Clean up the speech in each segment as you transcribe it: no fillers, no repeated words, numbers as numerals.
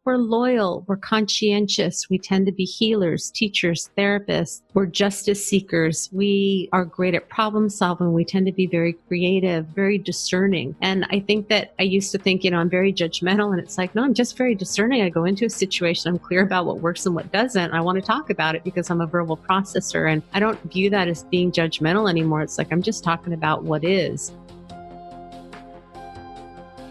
We're loyal. We're conscientious. We tend to be healers, teachers, therapists. We're justice seekers. We are great at problem solving. We tend to be very creative, very discerning. And I think that I used to think, I'm very judgmental, and it's like, no, I'm just very discerning. I go into a situation, I'm clear about what works and what doesn't. And I want to talk about it because I'm a verbal processor, and I don't view that as being judgmental anymore. It's like, I'm just talking about what is.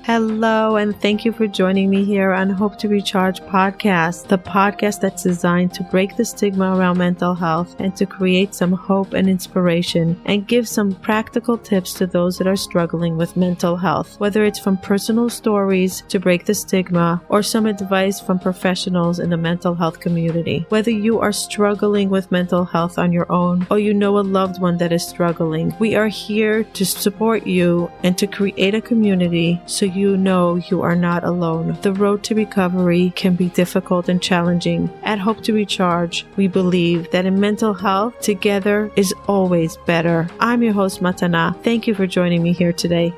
Hello, and thank you for joining me here on Hope to Recharge podcast, the podcast that's designed to break the stigma around mental health and to create some hope and inspiration and give some practical tips to those that are struggling with mental health, whether it's from personal stories to break the stigma or some advice from professionals in the mental health community. Whether you are struggling with mental health on your own or you know a loved one that is struggling, we are here to support you and to create a community so you know you are not alone. The road to recovery can be difficult and challenging. At Hope to Recharge, we believe that in mental health, together is always better. I'm your host, Matana. Thank you for joining me here today.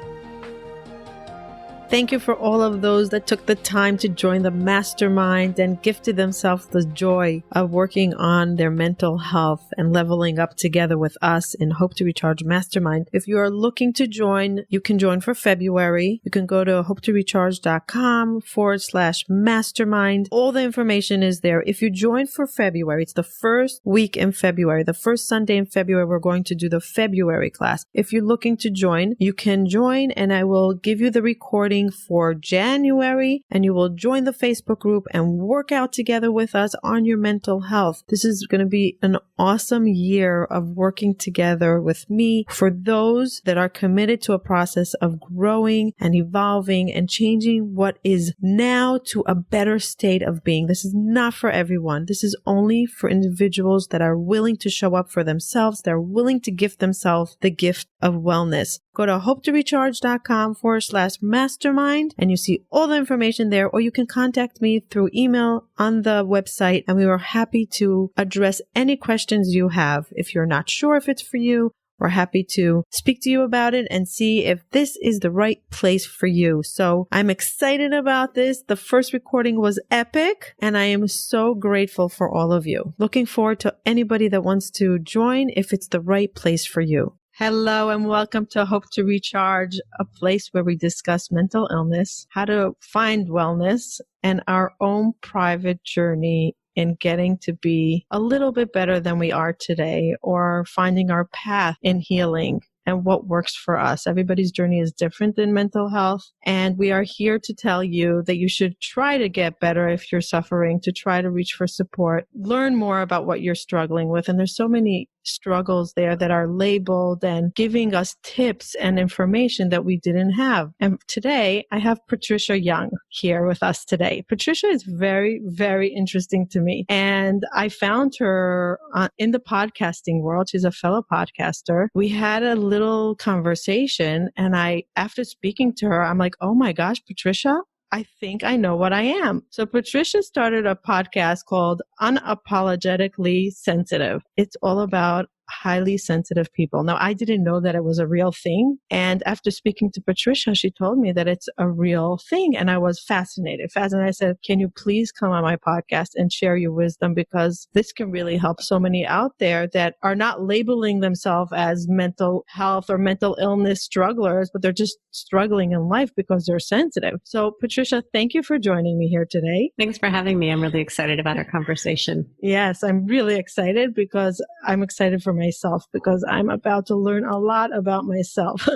Thank you for all of those that took the time to join the mastermind and gifted themselves the joy of working on their mental health and leveling up together with us in Hope to Recharge Mastermind. If you are looking to join, you can join for February. You can go to hopetorecharge.com/mastermind. All the information is there. If you join for February, it's the first week in February, the first Sunday in February, we're going to do the February class. If you're looking to join, you can join and I will give you the recording for January, and you will join the Facebook group and work out together with us on your mental health. This is going to be an awesome year of working together with me for those that are committed to a process of growing and evolving and changing what is now to a better state of being. This is not for everyone. This is only for individuals that are willing to show up for themselves. They're willing to gift themselves the gift of wellness. Go to hopetorecharge.com/mastermind and you see all the information there, or you can contact me through email on the website and we are happy to address any questions you have. If you're not sure if it's for you, we're happy to speak to you about it and see if this is the right place for you. So I'm excited about this. The first recording was epic and I am so grateful for all of you. Looking forward to anybody that wants to join if it's the right place for you. Hello and welcome to Hope to Recharge, a place where we discuss mental illness, how to find wellness, and our own private journey in getting to be a little bit better than we are today, or finding our path in healing and what works for us. Everybody's journey is different in mental health, and we are here to tell you that you should try to get better if you're suffering, to try to reach for support, learn more about what you're struggling with. And there's so many struggles there that are labeled and giving us tips and information that we didn't have. And today I have Patricia Young here with us today. Patricia is very, very interesting to me. And I found her in the podcasting world. She's a fellow podcaster. We had a little conversation and after speaking to her, I'm like, oh my gosh, Patricia, I think I know what I am. So Patricia started a podcast called Unapologetically Sensitive. It's all about highly sensitive people. Now, I didn't know that it was a real thing. And after speaking to Patricia, she told me that it's a real thing. And I was fascinated. I said, can you please come on my podcast and share your wisdom? Because this can really help so many out there that are not labeling themselves as mental health or mental illness strugglers, but they're just struggling in life because they're sensitive. So Patricia, thank you for joining me here today. Thanks for having me. I'm really excited about our conversation. Yes, I'm really excited because I'm excited for myself because I'm about to learn a lot about myself.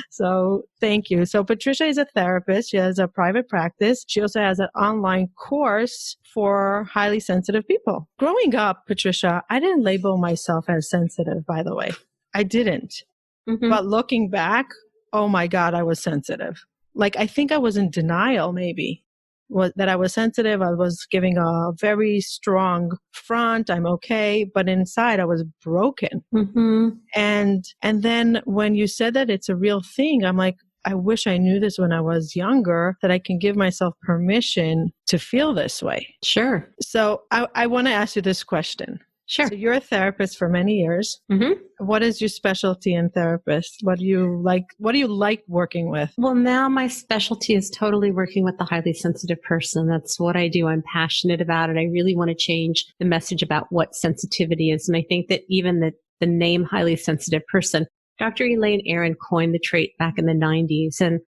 So thank you. So Patricia is a therapist. She has a private practice. She also has an online course for highly sensitive people. Growing up, Patricia, I didn't label myself as sensitive, by the way. I didn't. Mm-hmm. But looking back, oh my God, I was sensitive. Like, I think I was in denial maybe. That I was sensitive. I was giving a very strong front. I'm okay. But inside I was broken. Mm-hmm. And then when you said that it's a real thing, I'm like, I wish I knew this when I was younger, that I can give myself permission to feel this way. Sure. So I want to ask you this question. Sure. So you're a therapist for many years. Mm-hmm. What is your specialty in therapist? What do you like? What do you like working with? Well, now my specialty is totally working with the highly sensitive person. That's what I do. I'm passionate about it. I really want to change the message about what sensitivity is. And I think that even the name highly sensitive person, Dr. Elaine Aron coined the trait back in the 90s. And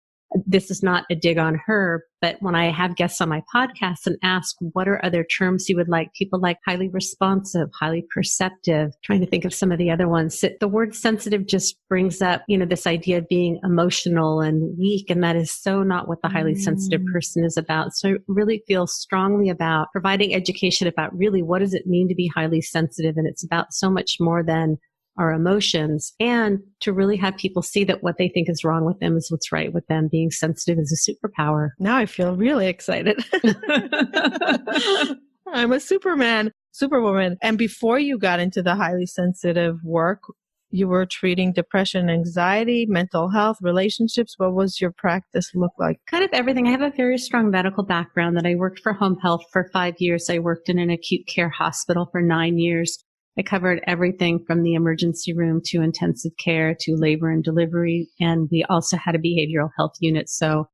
this is not a dig on her, but when I have guests on my podcast and ask what are other terms you would like, people like highly responsive, highly perceptive, trying to think of some of the other ones. The word sensitive just brings up, this idea of being emotional and weak. And that is so not what the highly sensitive person is about. So I really feel strongly about providing education about really what does it mean to be highly sensitive. And it's about so much more than our emotions, and to really have people see that what they think is wrong with them is what's right with them. Being sensitive is a superpower. Now I feel really excited. I'm a superwoman. And before you got into the highly sensitive work, you were treating depression, anxiety, mental health, relationships. What was your practice look like? Kind of everything. I have a very strong medical background that I worked for home health for 5 years. I worked in an acute care hospital for 9 years. I covered everything from the emergency room to intensive care to labor and delivery. And we also had a behavioral health unit. So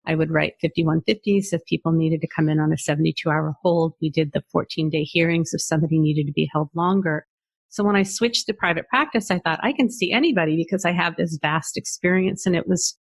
I would write 5150s if people needed to come in on a 72-hour hold. We did the 14-day hearings if somebody needed to be held longer. So when I switched to private practice, I thought I can see anybody because I have this vast experience, and it was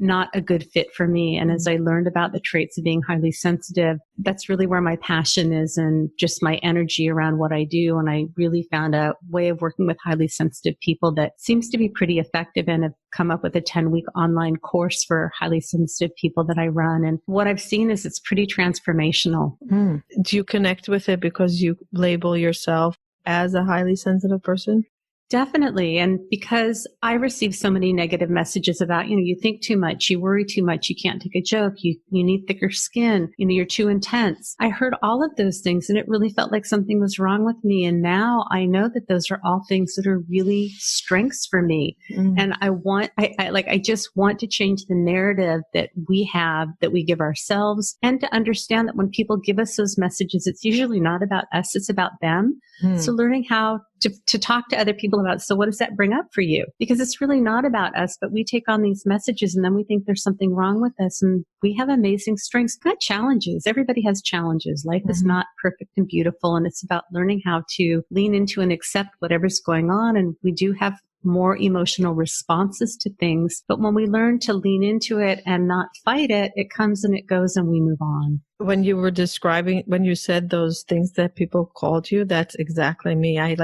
not a good fit for me. And as I learned about the traits of being highly sensitive, that's really where my passion is and just my energy around what I do. And I really found a way of working with highly sensitive people that seems to be pretty effective, and have come up with a 10-week online course for highly sensitive people that I run. And what I've seen is it's pretty transformational. Do you connect with it because you label yourself as a highly sensitive person? Definitely. And because I receive so many negative messages about, you think too much, you worry too much, you can't take a joke, you need thicker skin, you're too intense. I heard all of those things, and it really felt like something was wrong with me. And now I know that those are all things that are really strengths for me. And I just want to change the narrative that we have, that we give ourselves, and to understand that when people give us those messages, it's usually not about us, it's about them. So learning how to talk to other people about, so what does that bring up for you? Because it's really not about us, but we take on these messages and then we think there's something wrong with us, and we have amazing strengths. We've got challenges. Everybody has challenges. Life is not perfect and beautiful, and it's about learning how to lean into and accept whatever's going on. And we do have more emotional responses to things, but when we learn to lean into it and not fight it, it comes and it goes and we move on. When you were describing, when you said those things that people called you, that's exactly me. I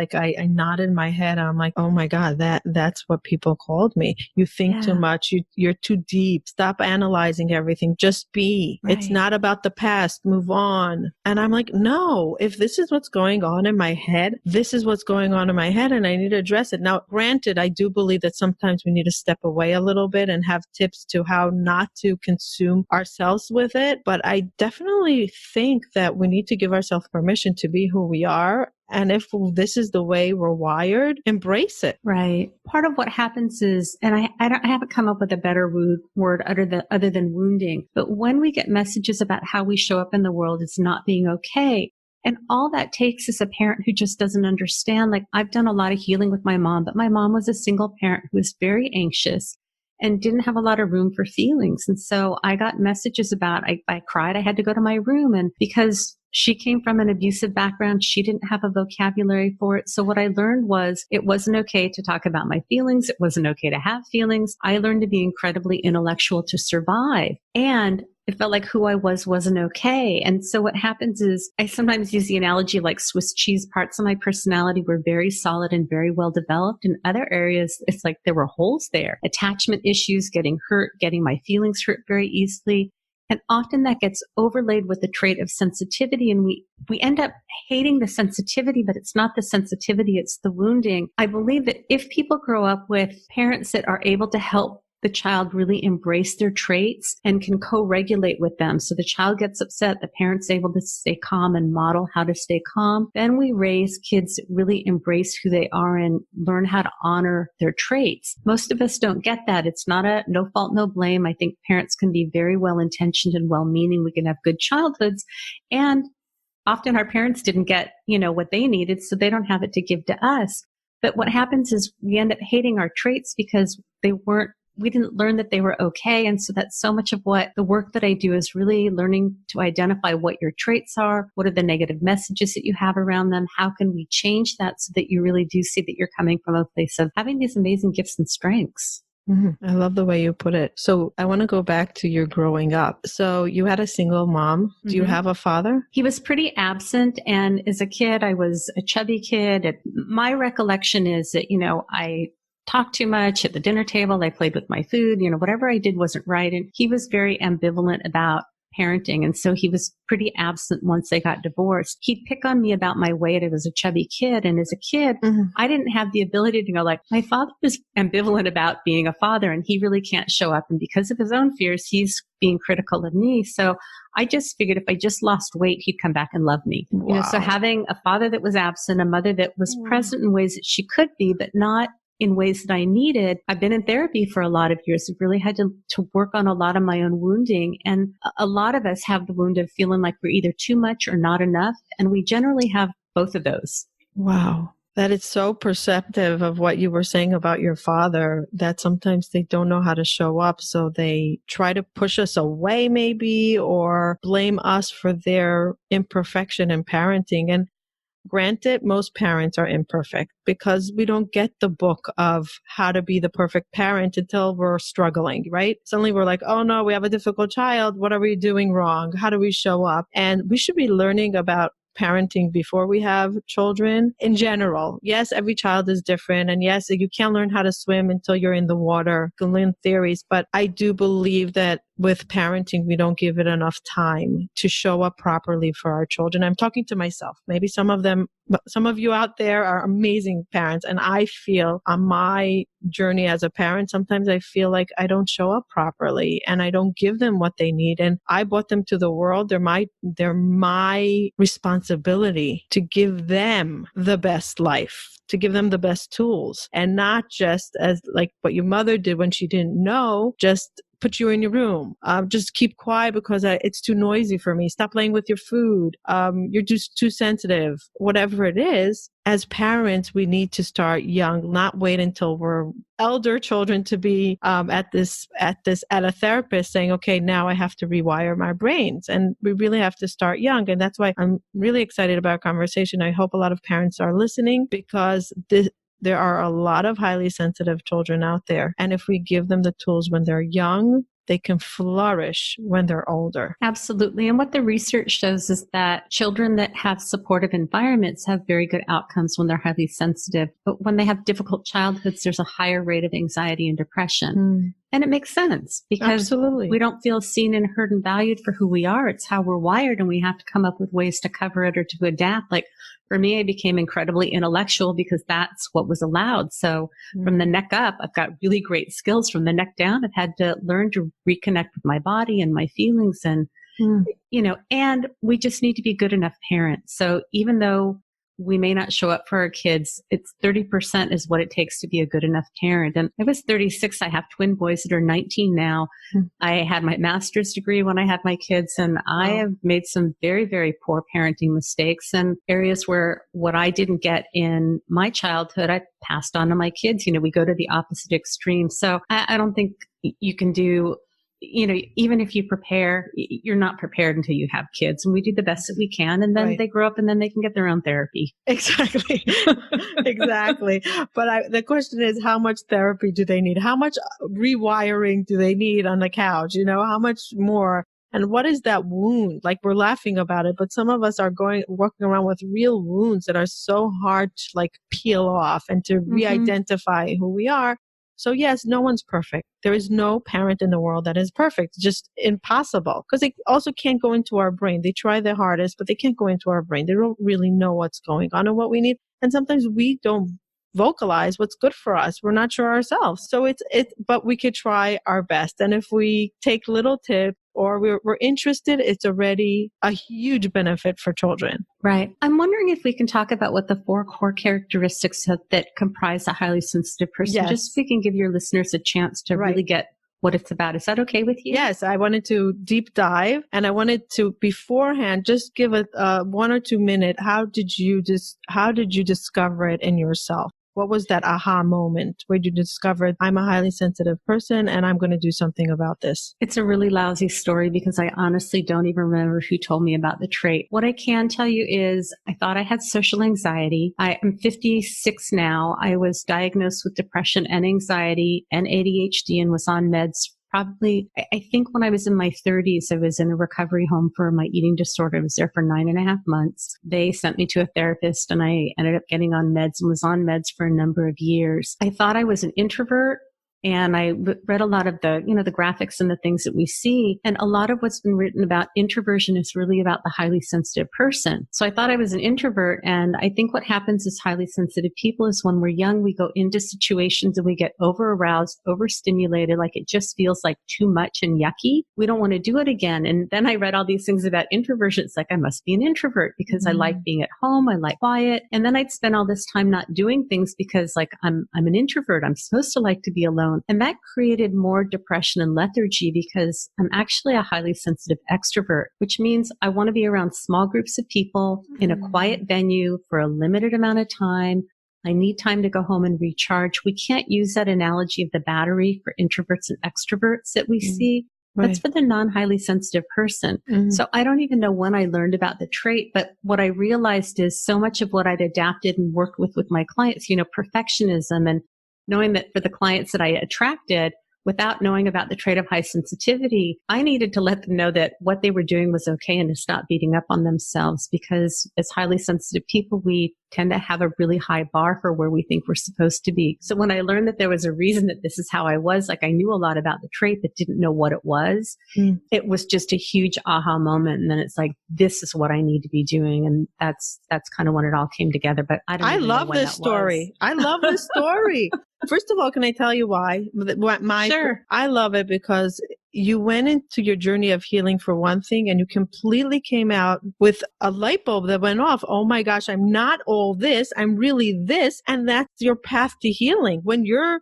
nodded my head. I'm like, oh my God, that's what people called me. You think too much. You're too deep. Stop analyzing everything. Just be. Right. It's not about the past. Move on. And I'm like, no, if this is what's going on in my head, this is what's going on in my head, and I need to address it. Now, granted, I do believe that sometimes we need to step away a little bit and have tips to how not to consume ourselves with it. But I definitely think that we need to give ourselves permission to be who we are. And if this is the way we're wired, embrace it. Right. Part of what happens is, and I haven't come up with a better word other than wounding, but when we get messages about how we show up in the world as not being okay, and all that takes is a parent who just doesn't understand. Like, I've done a lot of healing with my mom, but my mom was a single parent who was very anxious and didn't have a lot of room for feelings. And so I got messages about, I cried, I had to go to my room. And because she came from an abusive background, she didn't have a vocabulary for it. So what I learned was it wasn't okay to talk about my feelings. It wasn't okay to have feelings. I learned to be incredibly intellectual to survive. And it felt like who I was wasn't okay. And so what happens is, I sometimes use the analogy like Swiss cheese. Parts of my personality were very solid and very well developed. In other areas, it's like there were holes there. Attachment issues, getting hurt, getting my feelings hurt very easily. And often that gets overlaid with the trait of sensitivity. And we end up hating the sensitivity, but it's not the sensitivity, it's the wounding. I believe that if people grow up with parents that are able to help the child really embrace their traits and can co-regulate with them. So the child gets upset, the parent's able to stay calm and model how to stay calm. Then we raise kids that really embrace who they are and learn how to honor their traits. Most of us don't get that. It's not a no fault, no blame. I think parents can be very well intentioned and well meaning. We can have good childhoods, and often our parents didn't get, what they needed, so they don't have it to give to us. But what happens is we end up hating our traits because we didn't learn that they were okay. And so that's so much of what the work that I do is really learning to identify what your traits are. What are the negative messages that you have around them? How can we change that so that you really do see that you're coming from a place of having these amazing gifts and strengths? I love the way you put it. So I want to go back to your growing up. So you had a single mom. Do you have a father? He was pretty absent. And as a kid, I was a chubby kid. My recollection is that, I talked too much at the dinner table. I played with my food, whatever I did wasn't right. And he was very ambivalent about parenting. And so he was pretty absent once they got divorced. He'd pick on me about my weight. I was a chubby kid. And as a kid, I didn't have the ability to go like, my father was ambivalent about being a father and he really can't show up. And because of his own fears, he's being critical of me. So I just figured if I just lost weight, he'd come back and love me. Wow. So having a father that was absent, a mother that was present in ways that she could be, but not in ways that I needed. I've been in therapy for a lot of years. I've really had to work on a lot of my own wounding. And a lot of us have the wound of feeling like we're either too much or not enough. And we generally have both of those. Wow. That is so perceptive of what you were saying about your father, that sometimes they don't know how to show up. So they try to push us away maybe, or blame us for their imperfection in parenting. And granted, most parents are imperfect because we don't get the book of how to be the perfect parent until we're struggling, right? Suddenly we're like, oh no, we have a difficult child. What are we doing wrong? How do we show up? And we should be learning about parenting before we have children in general. Yes, every child is different. And yes, you can't learn how to swim until you're in the water. You can learn theories. But I do believe that with parenting, we don't give it enough time to show up properly for our children. I'm talking to myself. Maybe some of you out there are amazing parents. And I feel on my journey as a parent, sometimes I feel like I don't show up properly and I don't give them what they need. And I brought them to the world. They're my responsibility to give them the best life, to give them the best tools, and not just as like what your mother did when she didn't know, just put you in your room. Just keep quiet because it's too noisy for me. Stop playing with your food. You're just too sensitive. Whatever it is, as parents, we need to start young, not wait until we're elder children to be at a therapist saying, okay, now I have to rewire my brains. And we really have to start young. And that's why I'm really excited about our conversation. I hope a lot of parents are listening because there are a lot of highly sensitive children out there. And if we give them the tools when they're young, they can flourish when they're older. Absolutely. And what the research shows is that children that have supportive environments have very good outcomes when they're highly sensitive. But when they have difficult childhoods, there's a higher rate of anxiety and depression. And it makes sense because we don't feel seen and heard and valued for who we are. It's how we're wired, and we have to come up with ways to cover it or to adapt. Like for me, I became incredibly intellectual because that's what was allowed. So from the neck up, I've got really great skills. From the neck down, I've had to learn to reconnect with my body and my feelings. And, and we just need to be good enough parents. So even though we may not show up for our kids, it's 30% is what it takes to be a good enough parent. And I was 36. I have twin boys that are 19 now. I had my master's degree when I had my kids, and I have made some very, very poor parenting mistakes and areas where what I didn't get in my childhood, I passed on to my kids. We go to the opposite extreme. So I don't think you can do, even if you prepare, you're not prepared until you have kids, and we do the best that we can. And then they grow up and then they can get their own therapy. Exactly. Exactly. But the question is, how much therapy do they need? How much rewiring do they need on the couch? How much more? And what is that wound? Like, we're laughing about it, but some of us are walking around with real wounds that are so hard to peel off and to re-identify who we are. So yes, no one's perfect. There is no parent in the world that is perfect. It's just impossible because they also can't go into our brain. They try their hardest, but they can't go into our brain. They don't really know what's going on and what we need. And sometimes we don't vocalize what's good for us. We're not sure ourselves. So but we could try our best. And if we take little tips or we're interested, it's already a huge benefit for children. Right. I'm wondering if we can talk about what the 4 core characteristics that comprise a highly sensitive person, just so we can give your listeners a chance to really get what it's about. Is that okay with you? Yes, I wanted to deep dive, and I wanted to beforehand just give a 1 or 2 minute. How did you discover it in yourself? What was that aha moment where you discovered I'm a highly sensitive person and I'm going to do something about this? It's a really lousy story because I honestly don't even remember who told me about the trait. What I can tell you is I thought I had social anxiety. I am 56 now. I was diagnosed with depression and anxiety and ADHD and was on meds. Probably, I think when I was in my 30s, I was in a recovery home for my eating disorder. I was there for 9.5 months. They sent me to a therapist and I ended up getting on meds and was on meds for a number of years. I thought I was an introvert. And I read a lot of the graphics and the things that we see. And a lot of what's been written about introversion is really about the highly sensitive person. So I thought I was an introvert. And I think what happens as highly sensitive people is when we're young, we go into situations and we get over aroused, overstimulated, like it just feels like too much and yucky. We don't want to do it again. And then I read all these things about introversion. It's like, I must be an introvert because I like being at home. I like quiet. And then I'd spend all this time not doing things because like I'm an introvert. I'm supposed to like to be alone. And that created more depression and lethargy because I'm actually a highly sensitive extrovert, which means I want to be around small groups of people in a quiet venue for a limited amount of time. I need time to go home and recharge. We can't use that analogy of the battery for introverts and extroverts that we see. Right. That's for the non-highly sensitive person. So I don't even know when I learned about the trait, but what I realized is so much of what I'd adapted and worked with my clients, perfectionism and knowing that for the clients that I attracted, without knowing about the trait of high sensitivity, I needed to let them know that what they were doing was okay and to stop beating up on themselves because as highly sensitive people, we tend to have a really high bar for where we think we're supposed to be. So when I learned that there was a reason that this is how I was, like I knew a lot about the trait but didn't know what it was. It was just a huge aha moment. And then it's like, this is what I need to be doing. And that's kind of when it all came together. But I love this story. I love this story. First of all, can I tell you why? Sure. I love it because you went into your journey of healing for one thing and you completely came out with a light bulb that went off. Oh my gosh, I'm not all this. I'm really this. And that's your path to healing. When you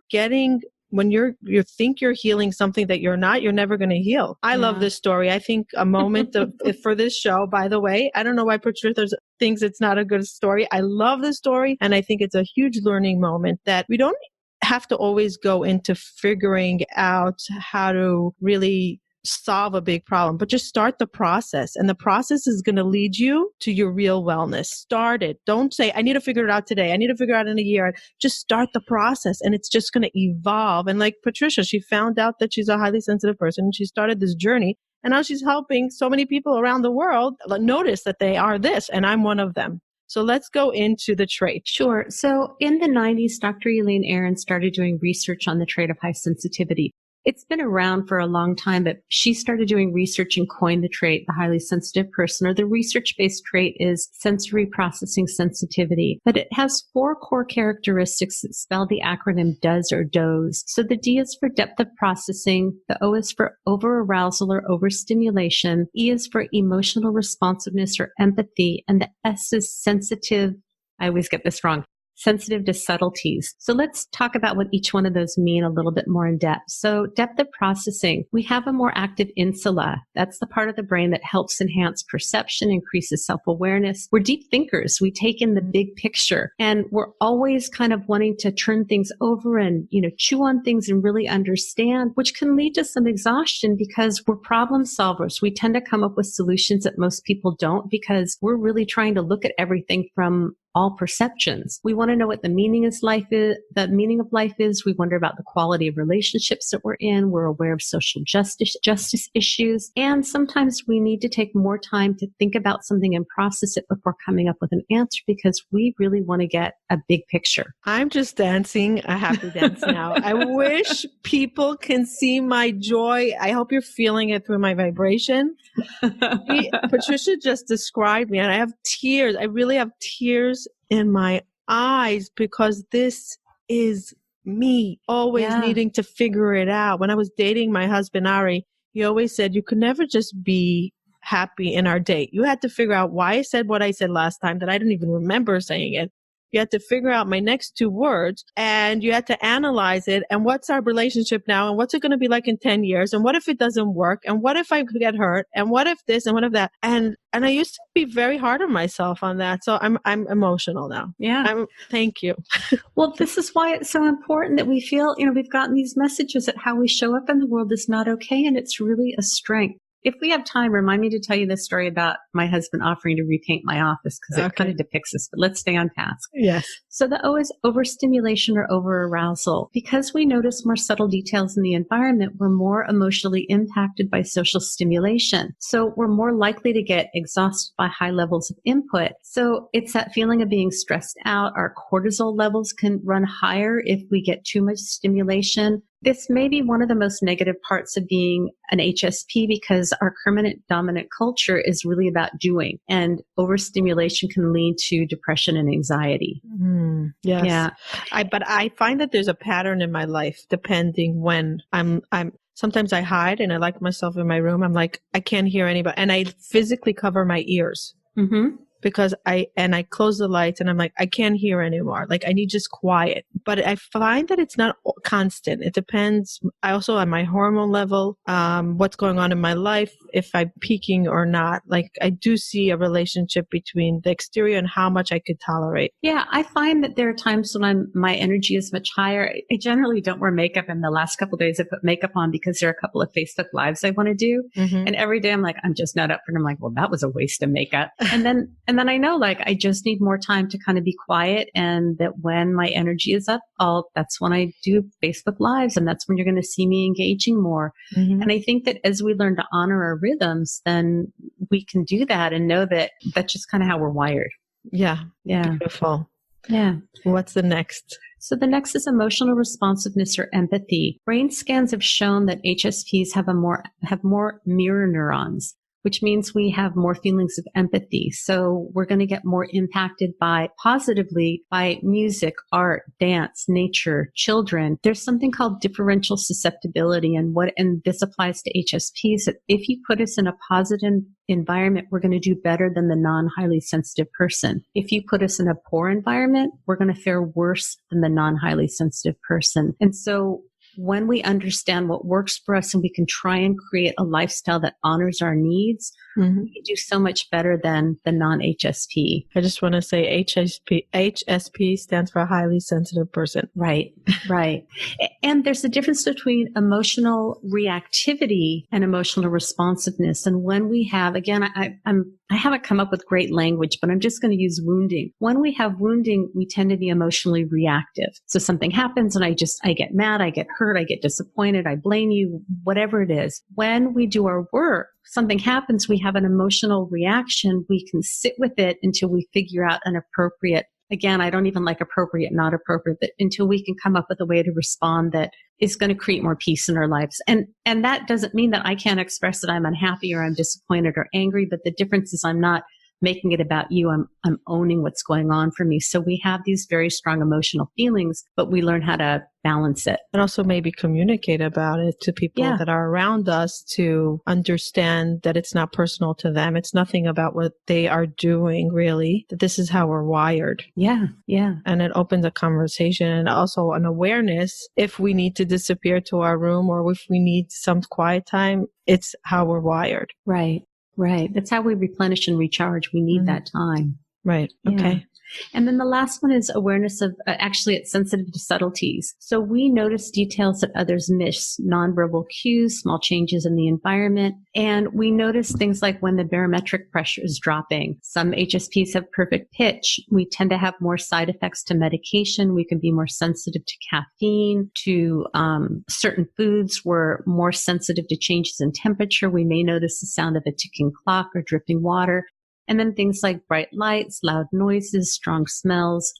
think you're healing something that you're not, you're never going to heal. I love this story. I think a moment for this show, by the way, I don't know why Patricia thinks it's not a good story. I love the story. And I think it's a huge learning moment that we don't have to always go into figuring out how to really solve a big problem, but just start the process. And the process is going to lead you to your real wellness. Start it. Don't say, I need to figure it out today. I need to figure it out in a year. Just start the process and it's just going to evolve. And like Patricia, she found out that she's a highly sensitive person and she started this journey. And now she's helping so many people around the world notice that they are this, and I'm one of them. So let's go into the trait. Sure. So in the 90s, Dr. Elaine Aron started doing research on the trait of high sensitivity. It's been around for a long time, but she started doing research and coined the trait, the highly sensitive person, or the research-based trait is sensory processing sensitivity. But it has 4 core characteristics that spell the acronym DOES or DOES. So the D is for depth of processing, the O is for over-arousal or overstimulation, E is for emotional responsiveness or empathy, and the S is sensitive. I always get this wrong. Sensitive to subtleties. So let's talk about what each one of those mean a little bit more in depth. So depth of processing, we have a more active insula. That's the part of the brain that helps enhance perception, increases self-awareness. We're deep thinkers. We take in the big picture and we're always kind of wanting to turn things over and, chew on things and really understand, which can lead to some exhaustion because we're problem solvers. We tend to come up with solutions that most people don't because we're really trying to look at everything from all perceptions. We want to know what the meaning of life is. We wonder about the quality of relationships that we're in. We're aware of social justice issues. And sometimes we need to take more time to think about something and process it before coming up with an answer because we really want to get a big picture. I'm just dancing a happy dance now. I wish people can see my joy. I hope you're feeling it through my vibration. Patricia just described me and I have tears. I really have tears in my eyes because this is me always needing to figure it out. When I was dating my husband, Ari, he always said, you could never just be happy in our date. You had to figure out why I said what I said last time that I didn't even remember saying it. You had to figure out my next 2 words, and you had to analyze it. And what's our relationship now? And what's it going to be like in 10 years? And what if it doesn't work? And what if I get hurt? And what if this and what if that? And I used to be very hard on myself on that. So I'm emotional now. Yeah. Thank you. Well, this is why it's so important that we feel, we've gotten these messages that how we show up in the world is not okay. And it's really a strength. If we have time, remind me to tell you this story about my husband offering to repaint my office because it kind of depicts this, but let's stay on task. Yes. So the O is overstimulation or overarousal. Because we notice more subtle details in the environment, we're more emotionally impacted by social stimulation. So we're more likely to get exhausted by high levels of input. So it's that feeling of being stressed out. Our cortisol levels can run higher if we get too much stimulation. This may be one of the most negative parts of being an HSP because our permanent dominant culture is really about doing, and overstimulation can lead to depression and anxiety. Yes. Yeah. But I find that there's a pattern in my life depending when I'm sometimes I hide and I lock myself in my room. I'm like, I can't hear anybody. And I physically cover my ears. Mm-hmm. Because I close the lights and I'm like, I can't hear anymore. Like I need just quiet. But I find that it's not constant. It depends. I also on my hormone level, what's going on in my life, if I'm peaking or not. Like I do see a relationship between the exterior and how much I could tolerate. Yeah, I find that there are times when my energy is much higher. I generally don't wear makeup. And the last couple of days I put makeup on because there are a couple of Facebook Lives I want to do. Mm-hmm. And every day I'm like, I'm just not up for it. I'm like, well, that was a waste of makeup. And then I know like I just need more time to kind of be quiet, and that when my energy is up, that's when I do Facebook Lives, and that's when you're going to see me engaging more. Mm-hmm. And I think that as we learn to honor our rhythms, then we can do that and know that that's just kind of how we're wired. Yeah. Yeah. Beautiful. Yeah. What's the next? So the next is emotional responsiveness or empathy. Brain scans have shown that HSPs have more mirror neurons, which means we have more feelings of empathy. So we're going to get more impacted positively by music, art, dance, nature, children. There's something called differential susceptibility, and this applies to HSPs, that if you put us in a positive environment, we're going to do better than the non-highly sensitive person. If you put us in a poor environment, we're going to fare worse than the non-highly sensitive person. And so when we understand what works for us and we can try and create a lifestyle that honors our needs, mm-hmm. we can do so much better than the non-HSP. I just want to say HSP stands for highly sensitive person. Right, right. And there's a difference between emotional reactivity and emotional responsiveness. And when we have, again, I haven't come up with great language, but I'm just going to use wounding. When we have wounding, we tend to be emotionally reactive. So something happens and I get mad, I get hurt, I get disappointed, I blame you, whatever it is. When we do our work, something happens, we have an emotional reaction. We can sit with it until we figure out an appropriate, again, I don't even like appropriate, not appropriate, but until we can come up with a way to respond that is going to create more peace in our lives. And that doesn't mean that I can't express that I'm unhappy or I'm disappointed or angry, but the difference is I'm not making it about you. I'm owning what's going on for me. So we have these very strong emotional feelings, but we learn how to balance it. And also maybe communicate about it to people that are around us to understand that it's not personal to them. It's nothing about what they are doing, really, that this is how we're wired. Yeah. Yeah. And it opens a conversation and also an awareness if we need to disappear to our room or if we need some quiet time, it's how we're wired. Right. Right. That's how we replenish and recharge. We need that time. Right. Okay. Yeah. And then the last one is awareness of, it's sensitive to subtleties. So we notice details that others miss, nonverbal cues, small changes in the environment. And we notice things like when the barometric pressure is dropping. Some HSPs have perfect pitch. We tend to have more side effects to medication. We can be more sensitive to caffeine, to certain foods. We're more sensitive to changes in temperature. We may notice the sound of a ticking clock or dripping water. And then things like bright lights, loud noises, strong smells,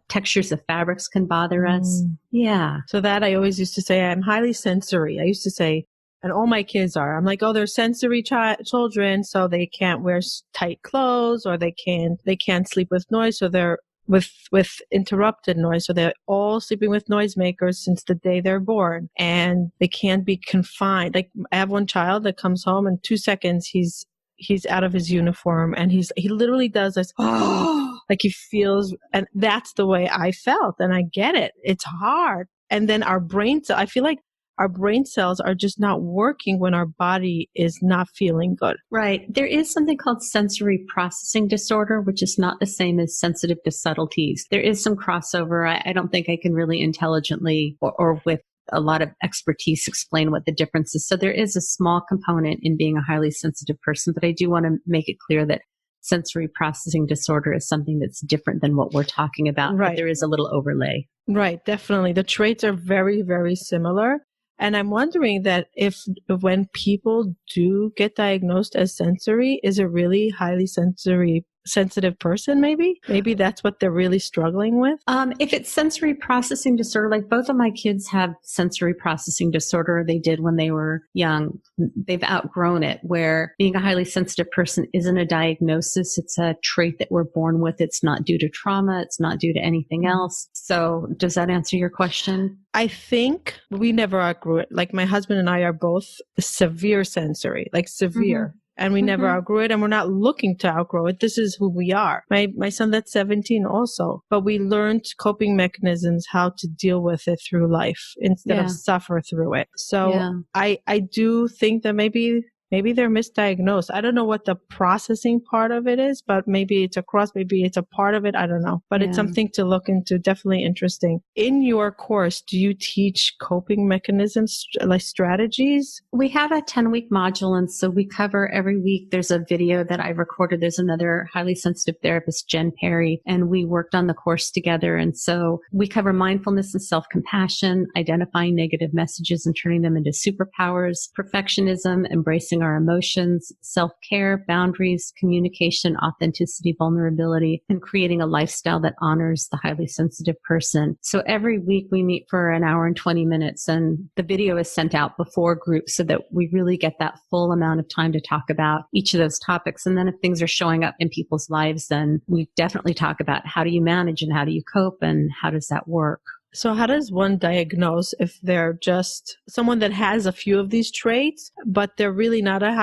textures of fabrics can bother us. Yeah. So that I always used to say, I'm highly sensory. I used to say, and all my kids are, I'm like, oh, they're sensory children, so they can't wear tight clothes, or they can't sleep with noise, so they're with interrupted noise. So they're all sleeping with noisemakers since the day they're born, and they can't be confined. Like I have one child that comes home in 2 seconds, he's out of his uniform and he literally does this. Oh, Like he feels, and that's the way I felt. And I get it. It's hard. And then our brain, I feel like our brain cells are just not working when our body is not feeling good. Right. There is something called sensory processing disorder, which is not the same as sensitive to subtleties. There is some crossover. I don't think I can really intelligently or with a lot of expertise explain what the difference is. So there is a small component in being a highly sensitive person, but I do want to make it clear that sensory processing disorder is something that's different than what we're talking about. Right. But there is a little overlay. Right. Definitely. The traits are very, very similar. And I'm wondering that if when people do get diagnosed as sensory, is a really highly sensitive person, maybe? Maybe that's what they're really struggling with? If it's sensory processing disorder, like both of my kids have sensory processing disorder. They did when they were young. They've outgrown it, where being a highly sensitive person isn't a diagnosis. It's a trait that we're born with. It's not due to trauma. It's not due to anything else. So does that answer your question? I think we never outgrew it. Like my husband and I are both severe sensory, like severe. Mm-hmm. And we never outgrew it, and we're not looking to outgrow it. This is who we are. My son that's 17 also. But we learned coping mechanisms, how to deal with it through life instead of suffer through it. So I do think that maybe they're misdiagnosed. I don't know what the processing part of it is, but maybe it's a cross, maybe it's a part of it. I don't know. But it's something to look into. Definitely interesting. In your course, do you teach coping mechanisms, like strategies? We have a 10-week module. And so we cover every week. There's a video that I recorded. There's another highly sensitive therapist, Jen Perry, and we worked on the course together. And so we cover mindfulness and self-compassion, identifying negative messages and turning them into superpowers, perfectionism, embracing our emotions, self-care, boundaries, communication, authenticity, vulnerability, and creating a lifestyle that honors the highly sensitive person. So every week we meet for an hour and 20 minutes, and the video is sent out before groups so that we really get that full amount of time to talk about each of those topics. And then if things are showing up in people's lives, then we definitely talk about how do you manage and how do you cope and how does that work? So how does one diagnose if they're just someone that has a few of these traits, but they're really not a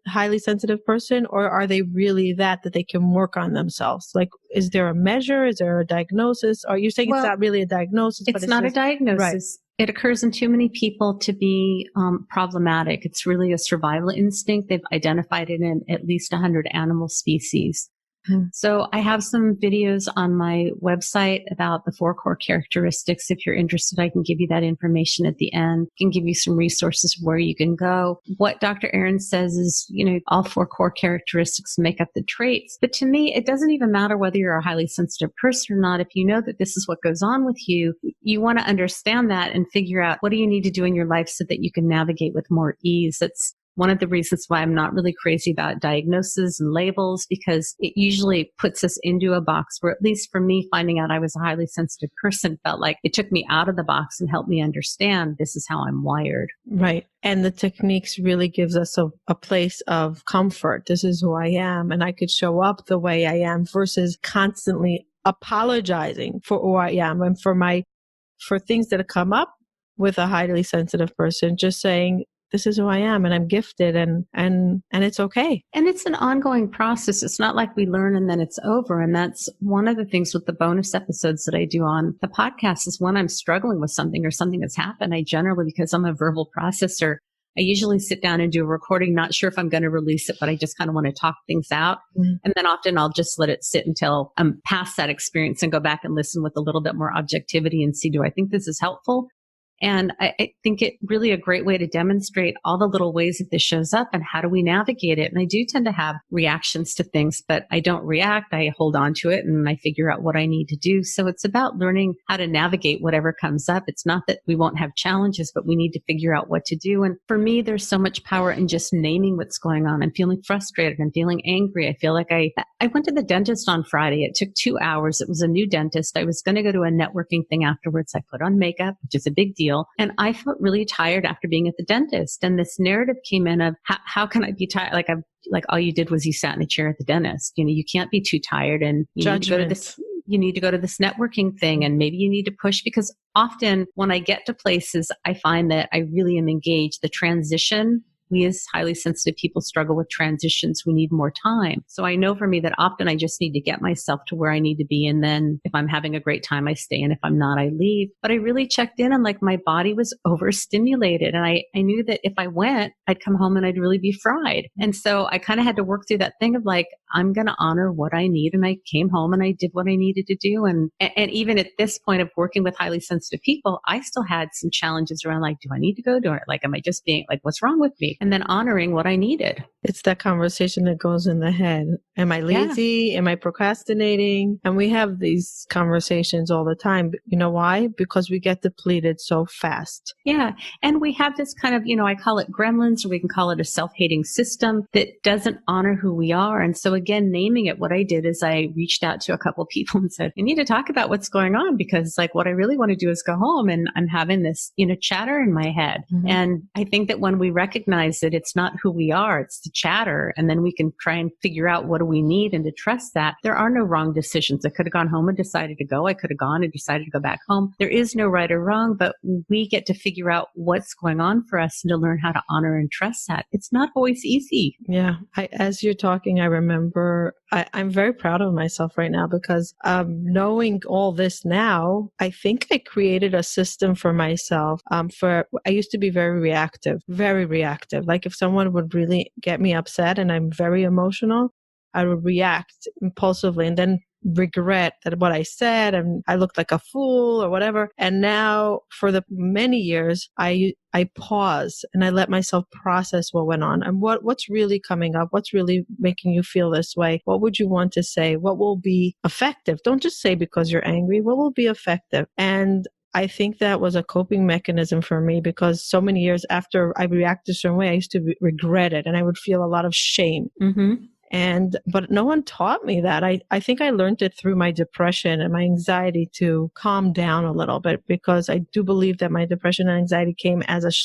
highly sensitive person, or are they really that they can work on themselves? Like, is there a measure? Is there a diagnosis? Or you're saying it's not really a diagnosis? It's not a diagnosis. Right. It occurs in too many people to be problematic. It's really a survival instinct. They've identified it in at least 100 animal species. So I have some videos on my website about the 4 core characteristics. If you're interested, I can give you that information at the end. I can give you some resources where you can go. What Dr. Aaron says is, all 4 core characteristics make up the traits. But to me, it doesn't even matter whether you're a highly sensitive person or not. If you know that this is what goes on with you, you want to understand that and figure out what do you need to do in your life so that you can navigate with more ease. That's one of the reasons why I'm not really crazy about diagnoses and labels, because it usually puts us into a box where, at least for me, finding out I was a highly sensitive person felt like it took me out of the box and helped me understand this is how I'm wired. Right. And the techniques really gives us a place of comfort. This is who I am, and I could show up the way I am versus constantly apologizing for who I am and for things that come up with a highly sensitive person, just saying, this is who I am and I'm gifted and it's okay. And it's an ongoing process. It's not like we learn and then it's over. And that's one of the things with the bonus episodes that I do on the podcast is when I'm struggling with something or something that's happened, I generally, because I'm a verbal processor, I usually sit down and do a recording, not sure if I'm going to release it, but I just kind of want to talk things out. Mm-hmm. And then often I'll just let it sit until I'm past that experience and go back and listen with a little bit more objectivity and see, do I think this is helpful? And I think it really a great way to demonstrate all the little ways that this shows up and how do we navigate it. And I do tend to have reactions to things, but I don't react. I hold on to it and I figure out what I need to do. So it's about learning how to navigate whatever comes up. It's not that we won't have challenges, but we need to figure out what to do. And for me, there's so much power in just naming what's going on. I'm feeling frustrated. I'm feeling angry. I feel like I went to the dentist on Friday. It took 2 hours. It was a new dentist. I was going to go to a networking thing afterwards. I put on makeup, which is a big deal. And I felt really tired after being at the dentist. And this narrative came in of how can I be tired? Like all you did was you sat in a chair at the dentist. You can't be too tired, and you need to go to this. You need to go to this networking thing, and maybe you need to push, because often when I get to places, I find that I really am engaged. The transition we as highly sensitive people struggle with transitions. We need more time. So I know for me that often I just need to get myself to where I need to be. And then if I'm having a great time, I stay. And if I'm not, I leave. But I really checked in and like my body was overstimulated. And I knew that if I went, I'd come home and I'd really be fried. And so I kind of had to work through that thing of like, I'm going to honor what I need. And I came home and I did what I needed to do. And even at this point of working with highly sensitive people, I still had some challenges around like, do I need to go? Am I just being like, what's wrong with me? And then honoring what I needed. It's that conversation that goes in the head. Am I lazy? Yeah. Am I procrastinating? And we have these conversations all the time. You know why? Because we get depleted so fast. Yeah. And we have this kind of, I call it gremlins, or we can call it a self-hating system that doesn't honor who we are. And so again, naming it, what I did is I reached out to a couple of people and said, we need to talk about what's going on, because like what I really want to do is go home and I'm having this, chatter in my head. Mm-hmm. And I think that when we recognize that it's not who we are, it's the chatter, and then we can try and figure out what do we need and to trust that there are no wrong decisions. I could have gone home and decided to go. I could have gone and decided to go back home. There is no right or wrong, but we get to figure out what's going on for us and to learn how to honor and trust that. It's not always easy. Yeah. As you're talking, I remember I'm very proud of myself right now because knowing all this now, I think I created a system for myself. I used to be very reactive. Like if someone would really get me upset and I'm very emotional, I would react impulsively and then regret that what I said and I looked like a fool or whatever. And now for the many years, I pause and I let myself process what went on and what's really coming up, what's really making you feel this way. What would you want to say? What will be effective? Don't just say because you're angry. What will be effective? And I think that was a coping mechanism for me because so many years after I reacted a certain way, I used to regret it and I would feel a lot of shame. Mm-hmm. But no one taught me that. I think I learned it through my depression and my anxiety to calm down a little bit, because I do believe that my depression and anxiety came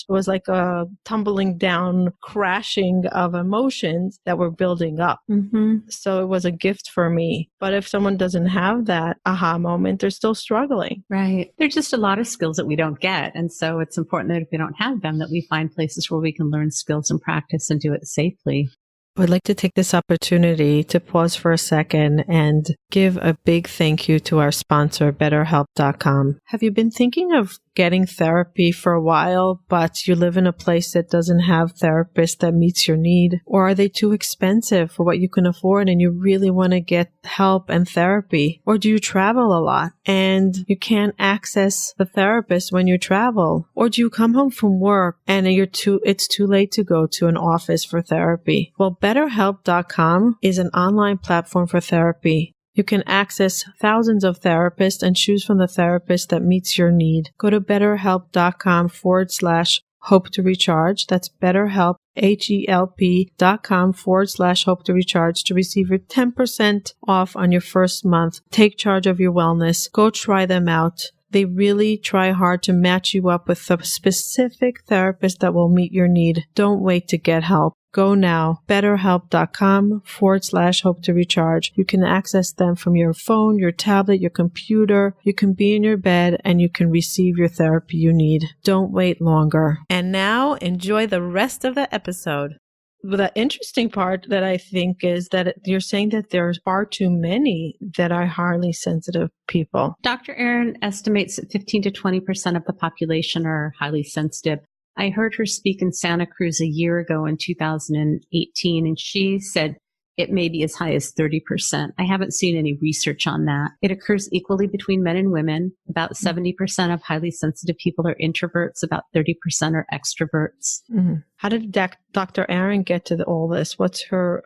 was like a tumbling down, crashing of emotions that were building up. Mm-hmm. So it was a gift for me. But if someone doesn't have that aha moment, they're still struggling. Right. There's just a lot of skills that we don't get. And so it's important that if we don't have them, that we find places where we can learn skills and practice and do it safely. I'd like to take this opportunity to pause for a second and give a big thank you to our sponsor, BetterHelp.com. Have you been thinking of getting therapy for a while, but you live in a place that doesn't have therapists that meets your need? Or are they too expensive for what you can afford and you really want to get help and therapy? Or do you travel a lot and you can't access the therapist when you travel? Or do you come home from work and it's too late to go to an office for therapy? Well, BetterHelp.com is an online platform for therapy. You can access thousands of therapists and choose from the therapist that meets your need. Go to betterhelp.com/hope to recharge. That's BetterHelp, HELP.com/hope to recharge to receive your 10% off on your first month. Take charge of your wellness. Go try them out. They really try hard to match you up with the specific therapist that will meet your need. Don't wait to get help. Go now. BetterHelp.com/hope to recharge. You can access them from your phone, your tablet, your computer. You can be in your bed and you can receive your therapy you need. Don't wait longer. And now enjoy the rest of the episode. The interesting part that I think is that you're saying that there's far too many that are highly sensitive people. Dr. Aaron estimates that 15 to 20% of the population are highly sensitive. I heard her speak in Santa Cruz a year ago in 2018, and she said it may be as high as 30%. I haven't seen any research on that. It occurs equally between men and women. About 70% of highly sensitive people are introverts. About 30% are extroverts. Mm-hmm. How did Dr. Aaron get to all this? What's her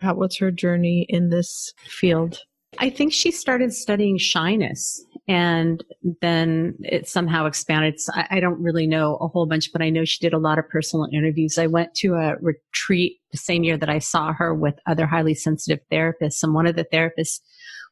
journey in this field? I think she started studying shyness, and then it somehow expanded. I don't really know a whole bunch, but I know she did a lot of personal interviews. I went to a retreat the same year that I saw her with other highly sensitive therapists, and one of the therapists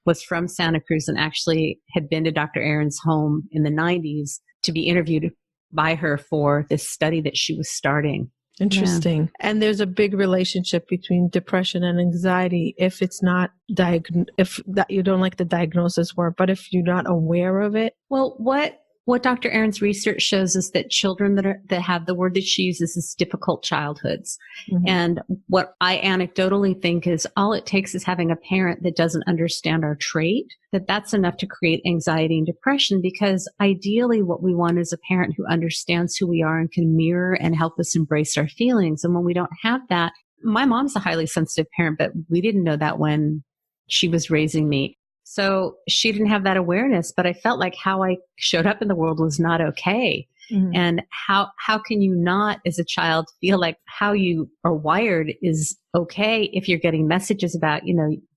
was from Santa Cruz and actually had been to Dr. Aaron's home in the 90s to be interviewed by her for this study that she was starting. Interesting. Yeah. And there's a big relationship between depression and anxiety if it's not you don't like the diagnosis word, but if you're not aware of it. Well, what What Dr. Aaron's research shows is that children that have the word that she uses is difficult childhoods. Mm-hmm. And what I anecdotally think is all it takes is having a parent that doesn't understand our trait, that's enough to create anxiety and depression, because ideally what we want is a parent who understands who we are and can mirror and help us embrace our feelings. And when we don't have that, my mom's a highly sensitive parent, but we didn't know that when she was raising me. So she didn't have that awareness, but I felt like how I showed up in the world was not okay. Mm-hmm. And how can you not, as a child, feel like how you are wired is okay if you're getting messages about,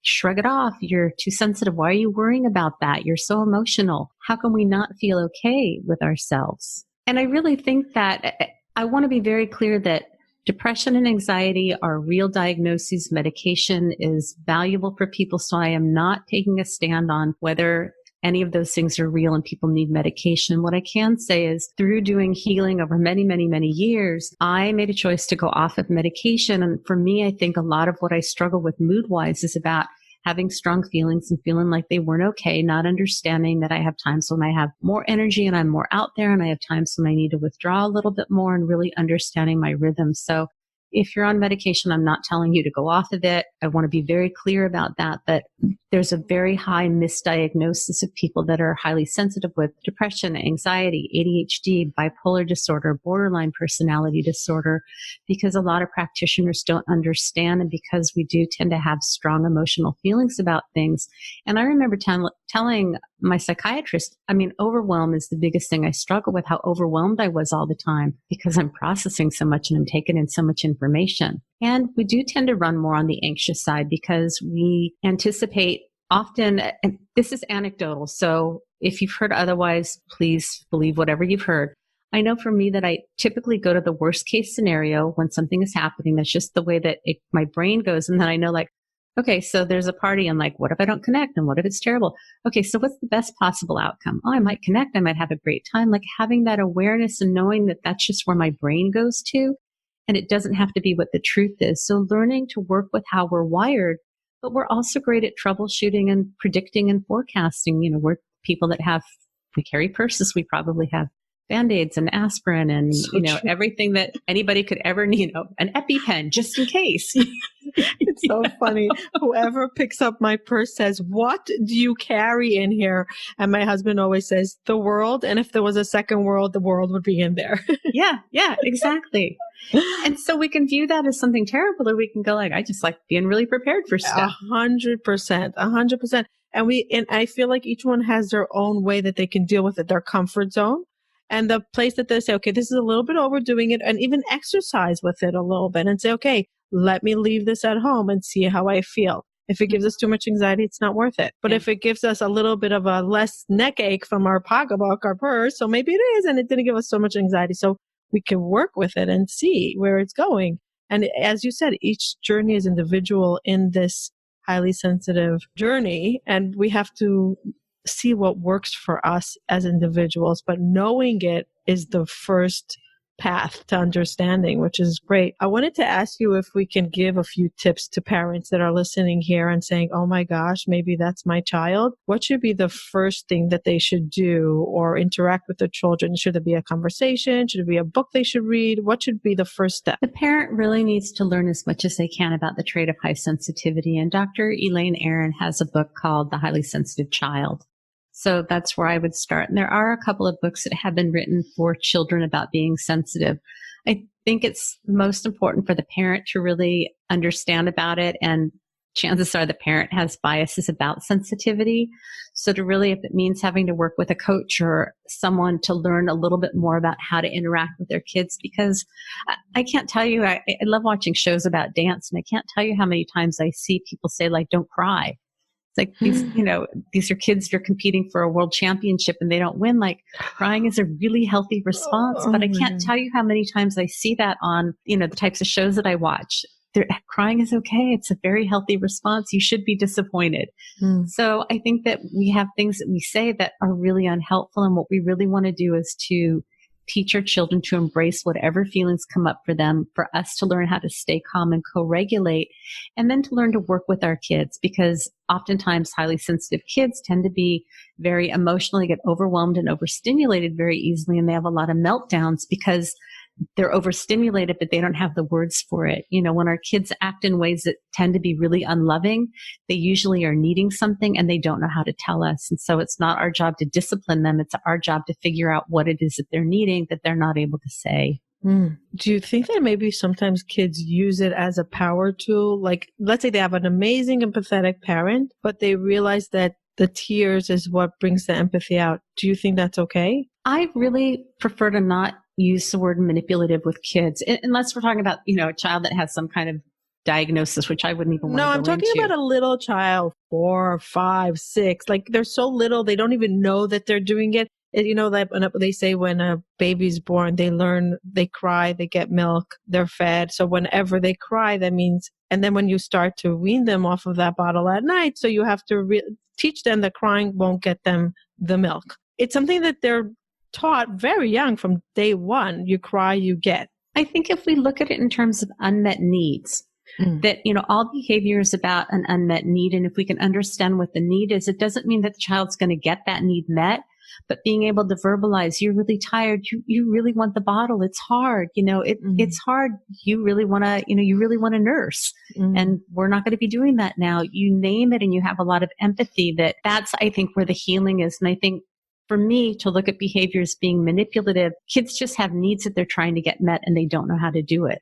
shrug it off. You're too sensitive. Why are you worrying about that? You're so emotional. How can we not feel okay with ourselves? And I really think that I want to be very clear that depression and anxiety are real diagnoses. Medication is valuable for people. So I am not taking a stand on whether any of those things are real and people need medication. What I can say is through doing healing over many, many, many years, I made a choice to go off of medication. And for me, I think a lot of what I struggle with mood-wise is about having strong feelings and feeling like they weren't okay, not understanding that I have times when I have more energy and I'm more out there, and I have times when I need to withdraw a little bit more, and really understanding my rhythm. So if you're on medication, I'm not telling you to go off of it. I want to be very clear about that there's a very high misdiagnosis of people that are highly sensitive with depression, anxiety, ADHD, bipolar disorder, borderline personality disorder, because a lot of practitioners don't understand, and because we do tend to have strong emotional feelings about things. And I remember telling my psychiatrist, overwhelm is the biggest thing I struggle with, how overwhelmed I was all the time because I'm processing so much and I'm taking in so much information. And we do tend to run more on the anxious side because we anticipate often, and this is anecdotal, so if you've heard otherwise, please believe whatever you've heard. I know for me that I typically go to the worst case scenario when something is happening. That's just the way that my brain goes. And then I know okay, so there's a party and what if I don't connect? And what if it's terrible? Okay, so what's the best possible outcome? Oh, I might connect. I might have a great time. Having that awareness and knowing that that's just where my brain goes to. And it doesn't have to be what the truth is. So learning to work with how we're wired, but we're also great at troubleshooting and predicting and forecasting. We're people that we carry purses. We probably have Band-Aids and aspirin and, everything that anybody could ever need, an EpiPen just in case. It's so funny. Whoever picks up my purse says, "What do you carry in here?" And my husband always says, "The world. And if there was a second world, the world would be in there." Yeah, exactly. And so we can view that as something terrible, or we can go I just like being really prepared for stuff. 100%. And I feel like each one has their own way that they can deal with it, their comfort zone. And the place that they say, okay, this is a little bit overdoing it, and even exercise with it a little bit and say, okay, let me leave this at home and see how I feel. If it gives us too much anxiety, it's not worth it. But if it gives us a little bit of a less neck ache from our pocketbook, our purse, so maybe it is, and it didn't give us so much anxiety. So we can work with it and see where it's going. And as you said, each journey is individual in this highly sensitive journey, and we have to see what works for us as individuals, but knowing it is the first path to understanding, which is great. I wanted to ask you if we can give a few tips to parents that are listening here and saying, oh my gosh, maybe that's my child. What should be the first thing that they should do or interact with their children? Should it be a conversation? Should it be a book they should read? What should be the first step? The parent really needs to learn as much as they can about the trait of high sensitivity. And Dr. Elaine Aron has a book called The Highly Sensitive Child. So that's where I would start. And there are a couple of books that have been written for children about being sensitive. I think it's most important for the parent to really understand about it. And chances are the parent has biases about sensitivity. So to really, if it means having to work with a coach or someone to learn a little bit more about how to interact with their kids, because I can't tell you, I love watching shows about dance, and I can't tell you how many times I see people say, don't cry. It's these are kids that are competing for a world championship and they don't win. Crying is a really healthy response, but I can't tell you how many times I see that on, the types of shows that I watch. Crying is okay. It's a very healthy response. You should be disappointed. So I think that we have things that we say that are really unhelpful. And what we really want to do is to teach our children to embrace whatever feelings come up for them, for us to learn how to stay calm and co-regulate, and then to learn to work with our kids, because oftentimes highly sensitive kids tend to be very emotionally, get overwhelmed and overstimulated very easily, and they have a lot of meltdowns because they're overstimulated, but they don't have the words for it. You know, when our kids act in ways that tend to be really unloving, they usually are needing something and they don't know how to tell us. And so it's not our job to discipline them. It's our job to figure out what it is that they're needing that they're not able to say. Do you think that maybe sometimes kids use it as a power tool? Like, let's say they have an amazing empathetic parent, but they realize that the tears is what brings the empathy out. Do you think that's okay? I really prefer to not use the word manipulative with kids, unless we're talking about, you know, a child that has some kind of diagnosis, which I wouldn't even want to go into. No, I'm talking about a little child, 4, 5, 6. Like, they're so little, they don't even know that they're doing it. You know, like they say when a baby's born, they learn, they cry, they get milk, they're fed. So whenever they cry, that means, and then when you start to wean them off of that bottle at night, so you have to teach them that crying won't get them the milk. It's something that they're taught very young from day one. You cry, you get. I think if we look at it in terms of unmet needs, that, you know, all behavior is about an unmet need. And if we can understand what the need is, it doesn't mean that the child's going to get that need met, but being able to verbalize, you're really tired. You really want the bottle. It's hard. You know, it's hard. You really want to, you know, you really want to nurse, and we're not going to be doing that now. You name it, and you have a lot of empathy. That's, I think, where the healing is. And I think, for me, to look at behaviors being manipulative, kids just have needs that they're trying to get met and they don't know how to do it.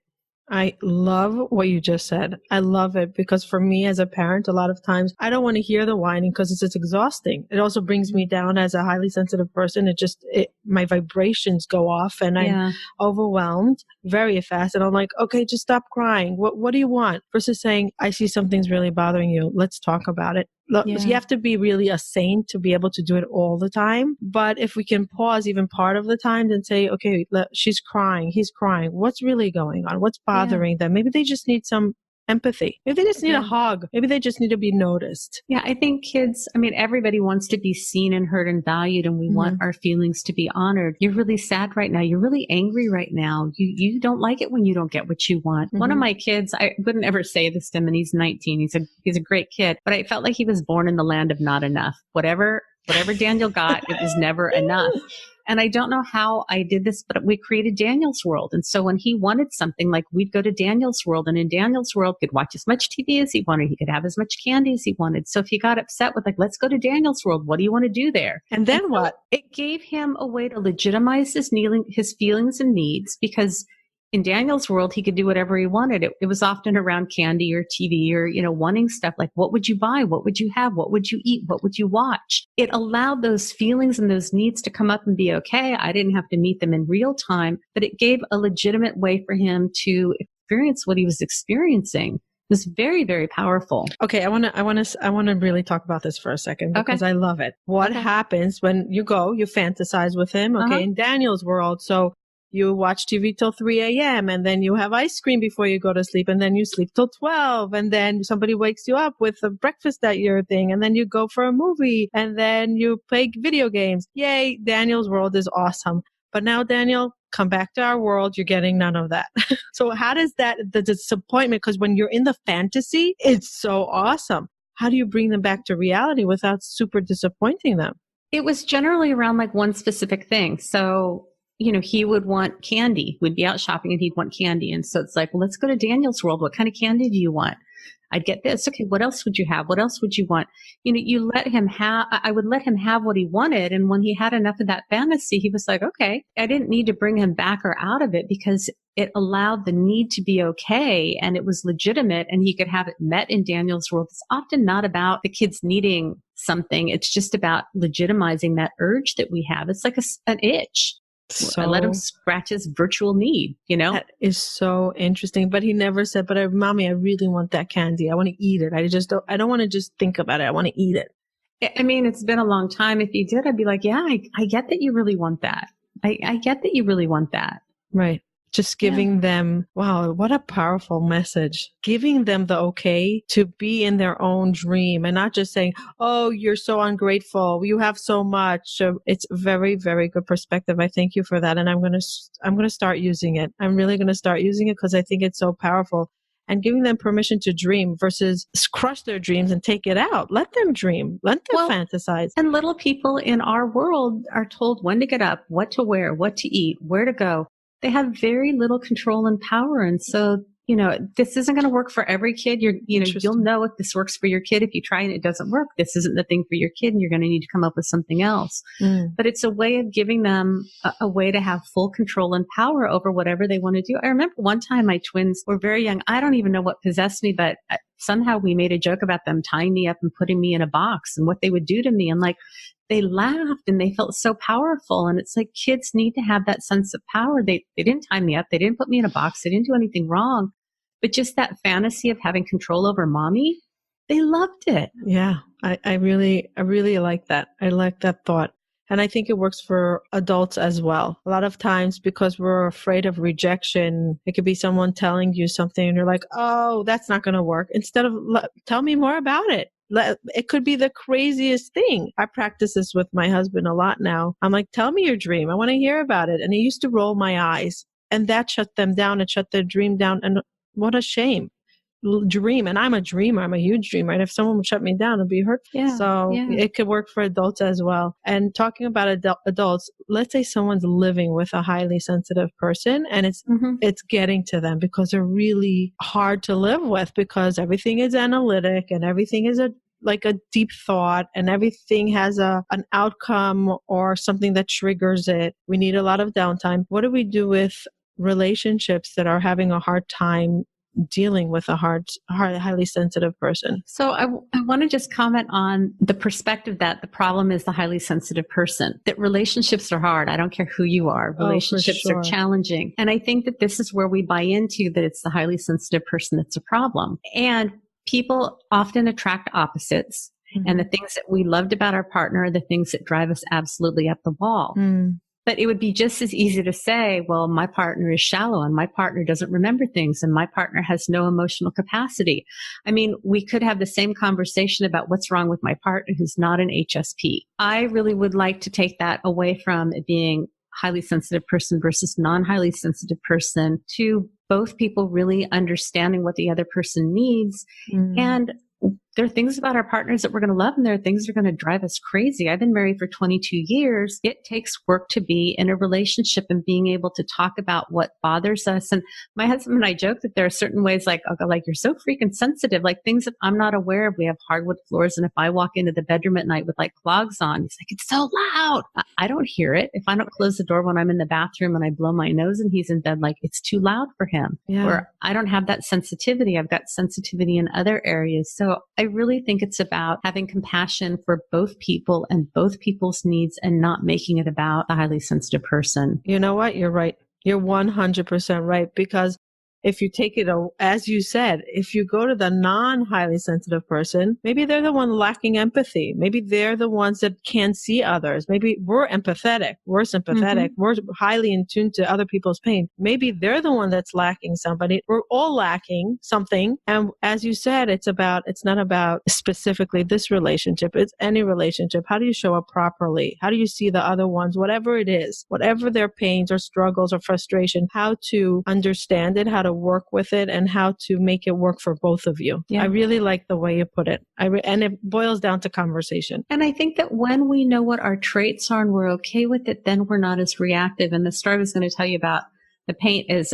I love what you just said. I love it because for me as a parent, a lot of times I don't want to hear the whining because it's just exhausting. It also brings me down as a highly sensitive person. My vibrations go off and I'm overwhelmed very fast. And I'm like, okay, just stop crying. What do you want? Versus saying, I see something's really bothering you. Let's talk about it. Look, you have to be really a saint to be able to do it all the time. But if we can pause even part of the time and say, okay, she's crying, he's crying. What's really going on? What's bothering them? Maybe they just need some empathy. Maybe they just need a hug. Maybe they just need to be noticed. Yeah, I think kids, I mean, everybody wants to be seen and heard and valued, and we want our feelings to be honored. You're really sad right now. You're really angry right now. You don't like it when you don't get what you want. One of my kids, I wouldn't ever say this to him, and he's 19. He's a great kid, but I felt like he was born in the land of not enough. Whatever Daniel got, it was never enough. And I don't know how I did this, but we created Daniel's World. And so when he wanted something, like, we'd go to Daniel's World, and in Daniel's World, he could watch as much TV as he wanted. He could have as much candy as he wanted. So if he got upset with, like, let's go to Daniel's World, what do you want to do there? And then what? It gave him a way to legitimize his feelings and needs, because in Daniel's World, he could do whatever he wanted. It was often around candy or TV or, you know, wanting stuff like, what would you buy? What would you have? What would you eat? What would you watch? It allowed those feelings and those needs to come up and be okay. I didn't have to meet them in real time, but it gave a legitimate way for him to experience what he was experiencing. It was very, very powerful. Okay, I want to really talk about this for a second because I love it. What happens when you fantasize with him? Okay, in Daniel's World, so you watch TV till 3 a.m. and then you have ice cream before you go to sleep, and then you sleep till 12, and then somebody wakes you up with a breakfast at your thing, and then you go for a movie, and then you play video games. Yay, Daniel's World is awesome. But now, Daniel, come back to our world. You're getting none of that. So how does the disappointment, because when you're in the fantasy, it's so awesome. How do you bring them back to reality without super disappointing them? It was generally around like one specific thing. So, you know, he would want candy. We'd be out shopping and he'd want candy. And so it's like, well, let's go to Daniel's World. What kind of candy do you want? I'd get this. Okay, what else would you have? What else would you want? You know, I would let him have what he wanted. And when he had enough of that fantasy, he was like, okay, I didn't need to bring him back or out of it because it allowed the need to be okay and it was legitimate and he could have it met in Daniel's World. It's often not about the kids needing something. It's just about legitimizing that urge that we have. It's like an itch. So I let him scratch his virtual need, you know? That is so interesting. But he never said, Mommy, I really want that candy. I want to eat it. I don't want to just think about it. I want to eat it. I mean, it's been a long time. If he did, I'd be like, yeah, I get that you really want that. I get that you really want that. Right. Just giving them, wow, what a powerful message. Giving them the okay to be in their own dream and not just saying, oh, you're so ungrateful. You have so much. So it's very, very good perspective. I thank you for that. And I'm going to start using it. I'm really going to start using it because I think it's so powerful. And giving them permission to dream versus crush their dreams and take it out. Let them dream. Let them fantasize. And little people in our world are told when to get up, what to wear, what to eat, where to go. They have very little control and power. And so, this isn't going to work for every kid. You'll know if this works for your kid. If you try and it doesn't work, this isn't the thing for your kid and you're going to need to come up with something else. But it's a way of giving them a way to have full control and power over whatever they want to do. I remember one time my twins were very young. I don't even know what possessed me, but somehow we made a joke about them tying me up and putting me in a box and what they would do to me. And they laughed and they felt so powerful. And it's like kids need to have that sense of power. They didn't tie me up. They didn't put me in a box. They didn't do anything wrong. But just that fantasy of having control over mommy, they loved it. Yeah, I really like that. I like that thought. And I think it works for adults as well. A lot of times because we're afraid of rejection, it could be someone telling you something and you're like, oh, that's not going to work. Instead of tell me more about it. It could be the craziest thing. I practice this with my husband a lot now. I'm like, tell me your dream. I want to hear about it. And he used to roll my eyes and that shut them down and shut their dream down. And what a shame. Dream. And I'm a dreamer. I'm a huge dreamer. And if someone would shut me down, it'd be hurtful. It could work for adults as well. And talking about adults, let's say someone's living with a highly sensitive person and it's getting to them because they're really hard to live with because everything is analytic and everything is like a deep thought and everything has an outcome or something that triggers it. We need a lot of downtime. What do we do with relationships that are having a hard time dealing with a highly sensitive person? So I want to just comment on the perspective that the problem is the highly sensitive person, that relationships are hard. I don't care who you are. Relationships are challenging. And I think that this is where we buy into that it's the highly sensitive person that's a problem. And people often attract opposites. And the things that we loved about our partner are the things that drive us absolutely up the wall. But it would be just as easy to say, well, my partner is shallow and my partner doesn't remember things and my partner has no emotional capacity. I mean, we could have the same conversation about what's wrong with my partner who's not an HSP. I really would like to take that away from it being highly sensitive person versus non-highly sensitive person to both people really understanding what the other person needs. And there are things about our partners that we're going to love and there are things that are going to drive us crazy. I've been married for 22 years. It takes work to be in a relationship and being able to talk about what bothers us. And my husband and I joke that there are certain ways I'll go you're so freaking sensitive, like things that I'm not aware of. We have hardwood floors. And if I walk into the bedroom at night with clogs on, he's like, it's so loud. I don't hear it. If I don't close the door when I'm in the bathroom and I blow my nose and he's in bed, it's too loud for him. Or I don't have that sensitivity. I've got sensitivity in other areas. So I really think it's about having compassion for both people and both people's needs and not making it about a highly sensitive person. You know what? You're right. You're 100% right. Because if you take it, as you said, if you go to the non-highly sensitive person, maybe they're the one lacking empathy. Maybe they're the ones that can't see others. Maybe we're empathetic. We're sympathetic. We're highly in tune to other people's pain. Maybe they're the one that's lacking somebody. We're all lacking something. And as you said, it's not about specifically this relationship. It's any relationship. How do you show up properly? How do you see the other ones? Whatever it is, whatever their pains or struggles or frustration, how to understand it, how to work with it and how to make it work for both of you. I really like the way you put it. And it boils down to conversation. And I think that when we know what our traits are and we're okay with it, then we're not as reactive. And the story I was going to tell you about the paint is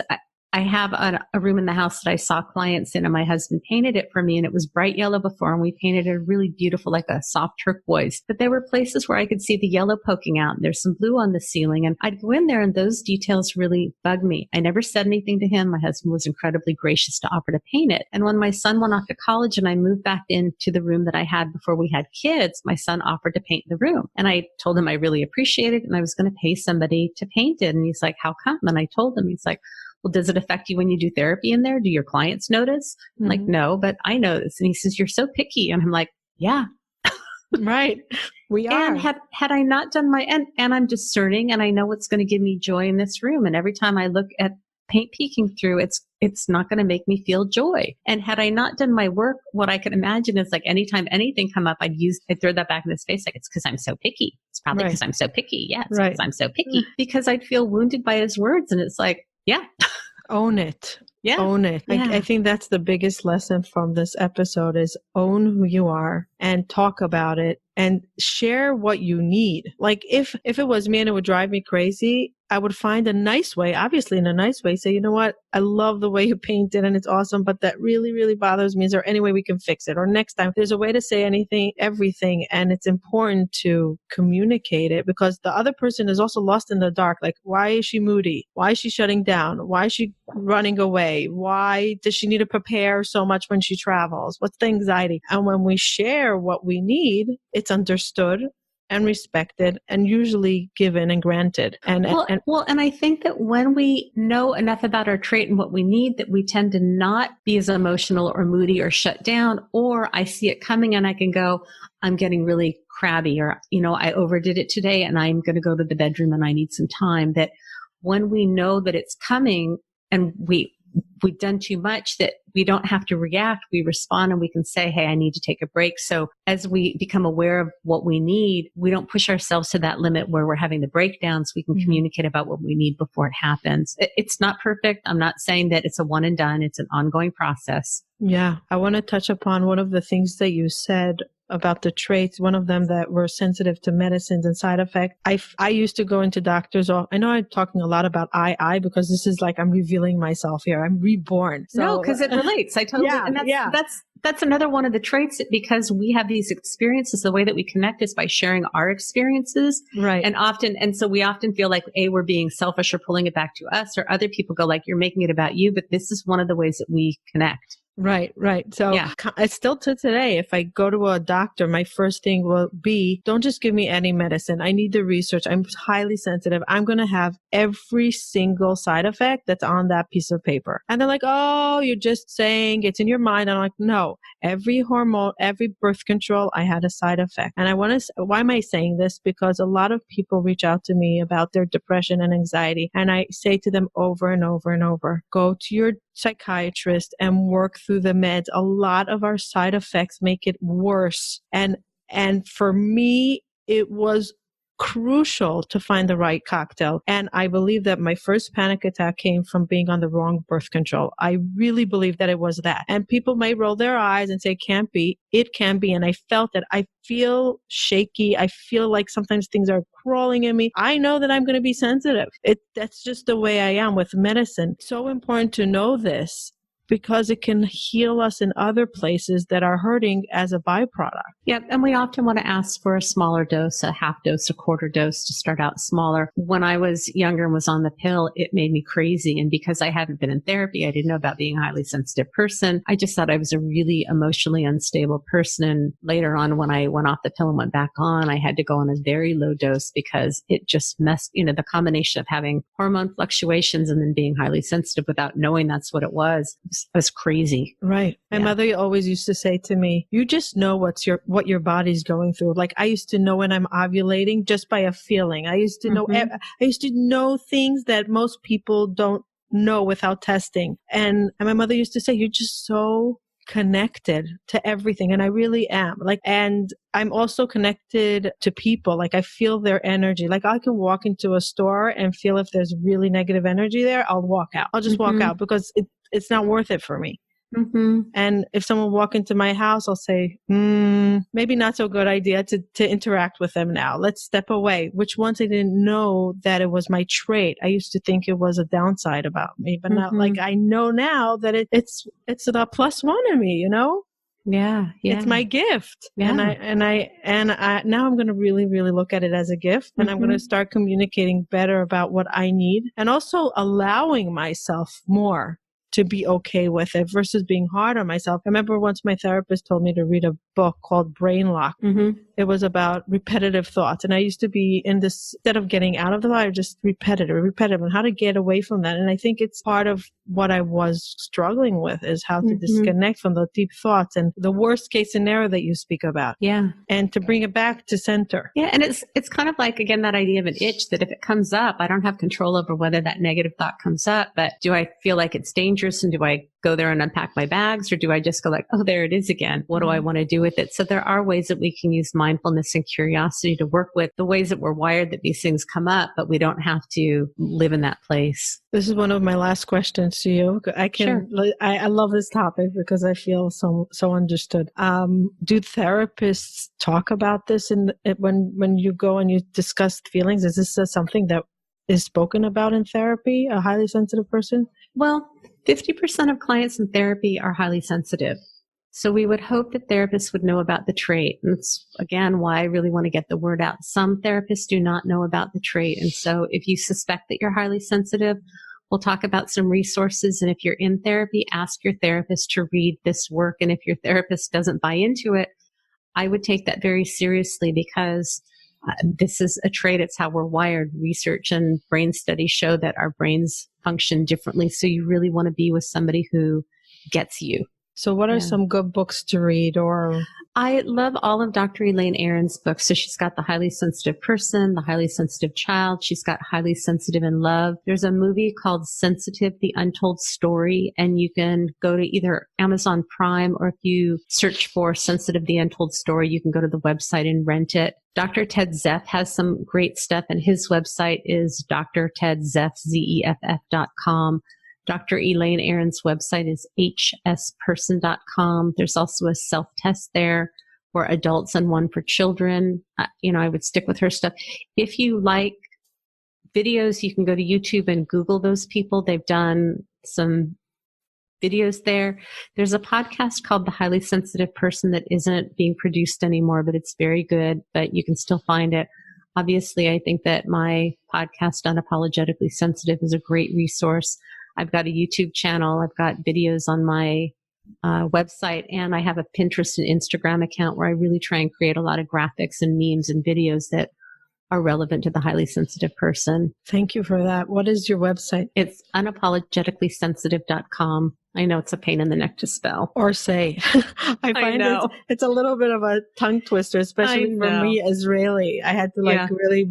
I have a room in the house that I saw clients in and my husband painted it for me and it was bright yellow before and we painted it really beautiful, like a soft turquoise. But there were places where I could see the yellow poking out and there's some blue on the ceiling and I'd go in there and those details really bugged me. I never said anything to him. My husband was incredibly gracious to offer to paint it. And when my son went off to college and I moved back into the room that I had before we had kids, my son offered to paint the room. And I told him I really appreciated it and I was going to pay somebody to paint it. And he's like, how come? And I told him, he's like, well, does it affect you when you do therapy in there? Do your clients notice? I'm like, no, but I notice. And he says, you're so picky. And I'm like, yeah, right. We are. And had I not done and I'm discerning and I know what's going to give me joy in this room. And every time I look at paint peeking through, it's not going to make me feel joy. And had I not done my work, what I could imagine is like anytime anything come up, I'd throw that back in his face. Like, it's because I'm so picky. It's probably because I'm so picky. Yeah, it's because I'm so picky, because I'd feel wounded by his words. And it's like, yeah. Own it. Yeah. Own it. Yeah. I think that's the biggest lesson from this episode is own who you are and talk about it and share what you need. Like if it was me and it would drive me crazy, I would find a nice way, obviously in a nice way, say, you know what? I love the way you painted and it's awesome, but that really, really bothers me. Is there any way we can fix it? Or next time, there's a way to say everything. And it's important to communicate it because the other person is also lost in the dark. Like, why is she moody? Why is she shutting down? Why is she running away? Why does she need to prepare so much when she travels? What's the anxiety? And when we share what we need, it's understood and respected and usually given and granted. And I think that when we know enough about our trait and what we need, that we tend to not be as emotional or moody or shut down, or I see it coming and I can go, I'm getting really crabby, or, I overdid it today and I'm going to go to the bedroom and I need some time. That when we know that it's coming and we've done too much, that we don't have to react. We respond and we can say, hey, I need to take a break. So as we become aware of what we need, we don't push ourselves to that limit where we're having the breakdowns. We can communicate about what we need before it happens. It's not perfect. I'm not saying that it's a one and done. It's an ongoing process. Yeah. I want to touch upon one of the things that you said about the traits, one of them that were sensitive to medicines and side effects. I used to go into doctors' office. I know I'm talking a lot about I because this is like I'm revealing myself here. I'm reborn. So, no, because it relates. I totally, and that's another one of the traits, that because we have these experiences, the way that we connect is by sharing our experiences. Right. And so we often feel like, we're being selfish or pulling it back to us, or other people go like, you're making it about you, but this is one of the ways that we connect. Right. So it's still to today, if I go to a doctor, my first thing will be, don't just give me any medicine. I need the research. I'm highly sensitive. I'm going to have every single side effect that's on that piece of paper. And they're like, oh, you're just saying it's in your mind. I'm like, no, every hormone, every birth control, I had a side effect. And why am I saying this? Because a lot of people reach out to me about their depression and anxiety. And I say to them over and over and over, go to your psychiatrist and work through the meds. A lot of our side effects make it worse. And for me, it was crucial to find the right cocktail. And I believe that my first panic attack came from being on the wrong birth control. I really believe that it was that. And people may roll their eyes and say, it can't be. It can be. And I felt it. I feel shaky. I feel like sometimes things are crawling in me. I know that I'm going to be sensitive. That's just the way I am with medicine. So important to know this, because it can heal us in other places that are hurting as a byproduct. Yep. And we often want to ask for a smaller dose, a half dose, a quarter dose, to start out smaller. When I was younger and was on the pill, it made me crazy. And because I hadn't been in therapy, I didn't know about being a highly sensitive person. I just thought I was a really emotionally unstable person. And later on, when I went off the pill and went back on, I had to go on a very low dose because it just messed, the combination of having hormone fluctuations and then being highly sensitive without knowing that's what it was crazy. Right. My mother always used to say to me, you just know what your body's going through. Like I used to know when I'm ovulating just by a feeling. I used to know things that most people don't know without testing. And my mother used to say, you're just so connected to everything. And I really am. And I'm also connected to people. Like I feel their energy. Like I can walk into a store and feel if there's really negative energy there, I'll walk out. I'll just walk out because it's not worth it for me. Mm-hmm. And if someone walk into my house, I'll say, maybe not so good idea to interact with them now. Let's step away. Which once I didn't know that it was my trait. I used to think it was a downside about me, but now, like I know now that it's the plus one in me, Yeah. It's my gift. Yeah. And I now I'm going to really, really look at it as a gift, and I'm going to start communicating better about what I need, and also allowing myself more to be okay with it versus being hard on myself. I remember once my therapist told me to read a book called Brain Lock. Mm-hmm. It was about repetitive thoughts. And I used to be in this, instead of getting out of the thought, just repetitive, and how to get away from that. And I think it's part of what I was struggling with is how to disconnect from the deep thoughts and the worst case scenario that you speak about. Yeah. And to bring it back to center. Yeah. And it's kind of like, again, that idea of an itch that if it comes up, I don't have control over whether that negative thought comes up, but do I feel like it's dangerous and do I go there and unpack my bags, or do I just go like, oh, there it is again. What do I want to do with it? So there are ways that we can use mindfulness and curiosity to work with the ways that we're wired that these things come up, but we don't have to live in that place. This is one of my last questions to you. I love this topic because I feel so understood. Do therapists talk about this when you go and you discuss feelings? Is this something that is spoken about in therapy, a highly sensitive person? Well, 50% of clients in therapy are highly sensitive. So we would hope that therapists would know about the trait. And that's, again, why I really want to get the word out. Some therapists do not know about the trait. And so if you suspect that you're highly sensitive, we'll talk about some resources. And if you're in therapy, ask your therapist to read this work. And if your therapist doesn't buy into it, I would take that very seriously because this is a trait. It's how we're wired. Research and brain studies show that our brains function differently. So you really want to be with somebody who gets you. So what are some good books to read? Or I love all of Dr. Elaine Aron's books. So she's got The Highly Sensitive Person, The Highly Sensitive Child. She's got Highly Sensitive in Love. There's a movie called Sensitive, The Untold Story, and you can go to either Amazon Prime, or if you search for Sensitive, The Untold Story, you can go to the website and rent it. Dr. Ted Zeff has some great stuff, and his website is drtedzeff.com. Dr. Elaine Aron's website is hsperson.com. There's also a self-test there for adults and one for children. I would stick with her stuff. If you like videos, you can go to YouTube and Google those people. They've done some videos there. There's a podcast called The Highly Sensitive Person that isn't being produced anymore, but it's very good, but you can still find it. Obviously, I think that my podcast, Unapologetically Sensitive, is a great resource. I've got a YouTube channel. I've got videos on my website, and I have a Pinterest and Instagram account where I really try and create a lot of graphics and memes and videos that are relevant to the highly sensitive person. Thank you for that. What is your website? It's unapologeticallysensitive.com. I know it's a pain in the neck to spell. Or say. I find it's a little bit of a tongue twister, especially for me, Israeli. I had to really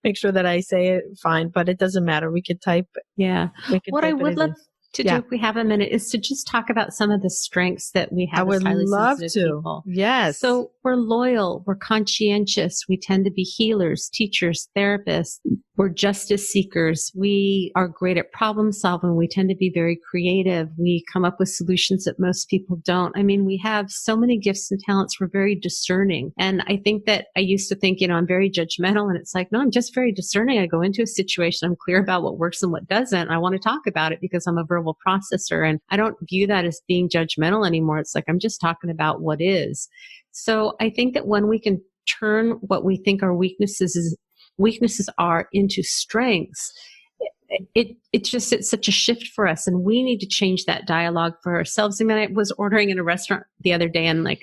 make sure that I say it fine, but it doesn't matter. We could type. Yeah. What I would love to do, if we have a minute, is to just talk about some of the strengths that we have as highly sensitive people. Yes. So we're loyal, we're conscientious, we tend to be healers, teachers, therapists, we're justice seekers, we are great at problem solving, we tend to be very creative, we come up with solutions that most people don't. I mean, we have so many gifts and talents, we're very discerning. And I think that I used to think, I'm very judgmental, and it's like, no, I'm just very discerning. I go into a situation, I'm clear about what works and what doesn't. I want to talk about it because I'm a verbal processor, and I don't view that as being judgmental anymore. It's like, I'm just talking about what is. So I think that when we can turn what we think our weaknesses are into strengths, it's such a shift for us, and we need to change that dialogue for ourselves. I mean, I was ordering in a restaurant the other day, and I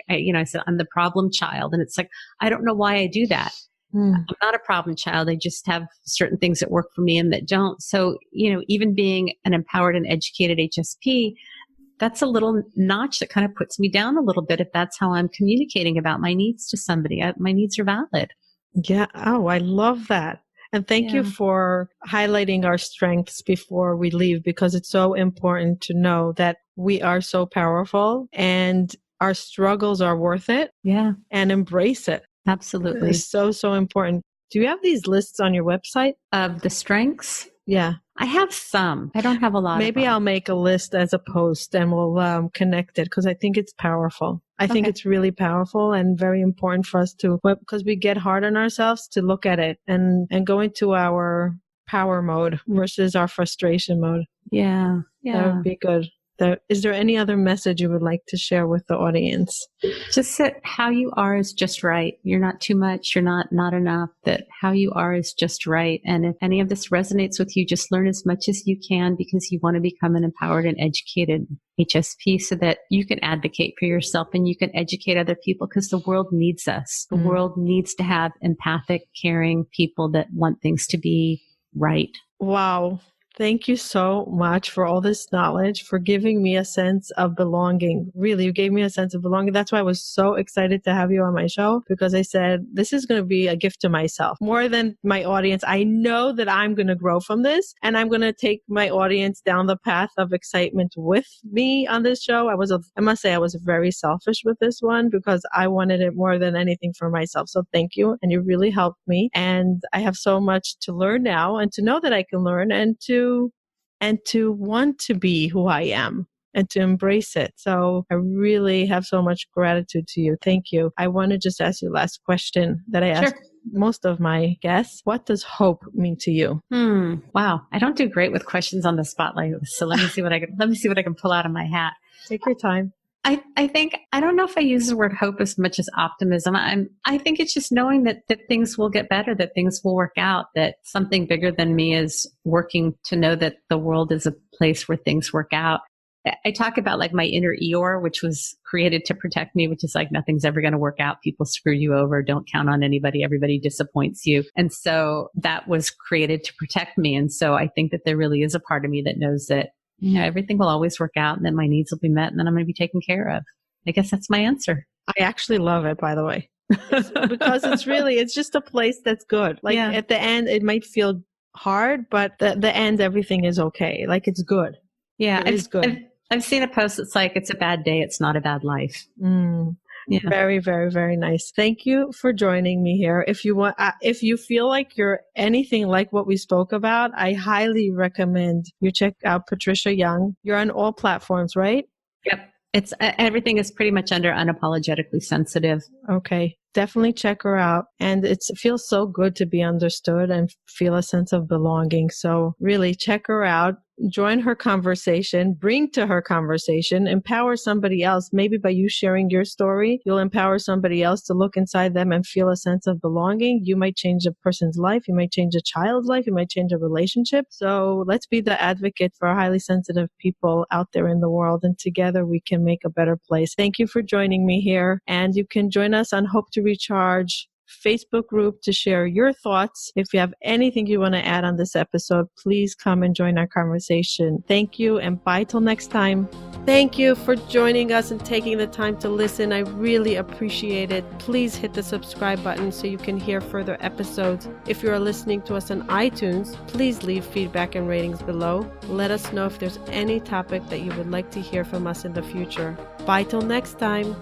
said, I'm the problem child. And it's like, I don't know why I do that. I'm not a problem child. I just have certain things that work for me and that don't. So, even being an empowered and educated HSP, that's a little notch that kind of puts me down a little bit if that's how I'm communicating about my needs to somebody. My needs are valid. Yeah. Oh, I love that. And thank you for highlighting our strengths before we leave, because it's so important to know that we are so powerful and our struggles are worth it. Yeah. And embrace it. Absolutely. It's so, so important. Do you have these lists on your website? Of the strengths? Yeah. I have some. I don't have a lot. Maybe I'll make a list as a post and we'll connect it, because I think it's powerful. I think it's really powerful and very important for us to, because we get hard on ourselves, to look at it and go into our power mode versus our frustration mode. Yeah. That would be good. Is there any other message you would like to share with the audience? Just that how you are is just right. You're not too much. You're not enough. That how you are is just right. And if any of this resonates with you, just learn as much as you can because you want to become an empowered and educated HSP so that you can advocate for yourself and you can educate other people because the world needs us. The world needs to have empathic, caring people that want things to be right. Wow. Thank you so much for all this knowledge, for giving me a sense of belonging. Really, you gave me a sense of belonging. That's why I was so excited to have you on my show, because I said, this is going to be a gift to myself more than my audience. I know that I'm going to grow from this and I'm going to take my audience down the path of excitement with me on this show. I must say I was very selfish with this one because I wanted it more than anything for myself. So thank you. And you really helped me. And I have so much to learn now and to know that I can learn and to want to be who I am and to embrace it. So I really have so much gratitude to you. Thank you. I want to just ask you the last question that I ask most of my guests. What does hope mean to you? Wow. I don't do great with questions on the spotlight. So let me see what I can pull out of my hat. Take your time. I think, I don't know if I use the word hope as much as optimism. I think it's just knowing that things will get better, that things will work out, that something bigger than me is working to know that the world is a place where things work out. I talk about like my inner Eeyore, which was created to protect me, which is like nothing's ever going to work out. People screw you over. Don't count on anybody. Everybody disappoints you. And so that was created to protect me. And so I think that there really is a part of me that knows that everything will always work out and then my needs will be met and then I'm going to be taken care of. I guess that's my answer. I actually love it, by the way, because it's just a place that's good. Like at the end, it might feel hard, but the end, everything is okay. Like it's good. Yeah. It is good. I've seen a post that's like, it's a bad day. It's not a bad life. Yeah. Very, very, very nice. Thank you for joining me here. If you feel like you're anything like what we spoke about, I highly recommend you check out Patricia Young. You're on all platforms, right? Yep. It's everything is pretty much under unapologetically sensitive. Okay. Definitely check her out. And it feels so good to be understood and feel a sense of belonging. So really check her out. Join her conversation, bring to her conversation, empower somebody else. Maybe by you sharing your story, you'll empower somebody else to look inside them and feel a sense of belonging. You might change a person's life. You might change a child's life. You might change a relationship. So let's be the advocate for highly sensitive people out there in the world. And together we can make a better place. Thank you for joining me here. And you can join us on Hope to Recharge Facebook group to share your thoughts. If you have anything you want to add on this episode, please come and join our conversation. Thank you and bye till next time. Thank you for joining us and taking the time to listen. I really appreciate it. Please hit the subscribe button so you can hear further episodes. If you are listening to us on iTunes, please leave feedback and ratings below. Let us know if there's any topic that you would like to hear from us in the future. Bye till next time.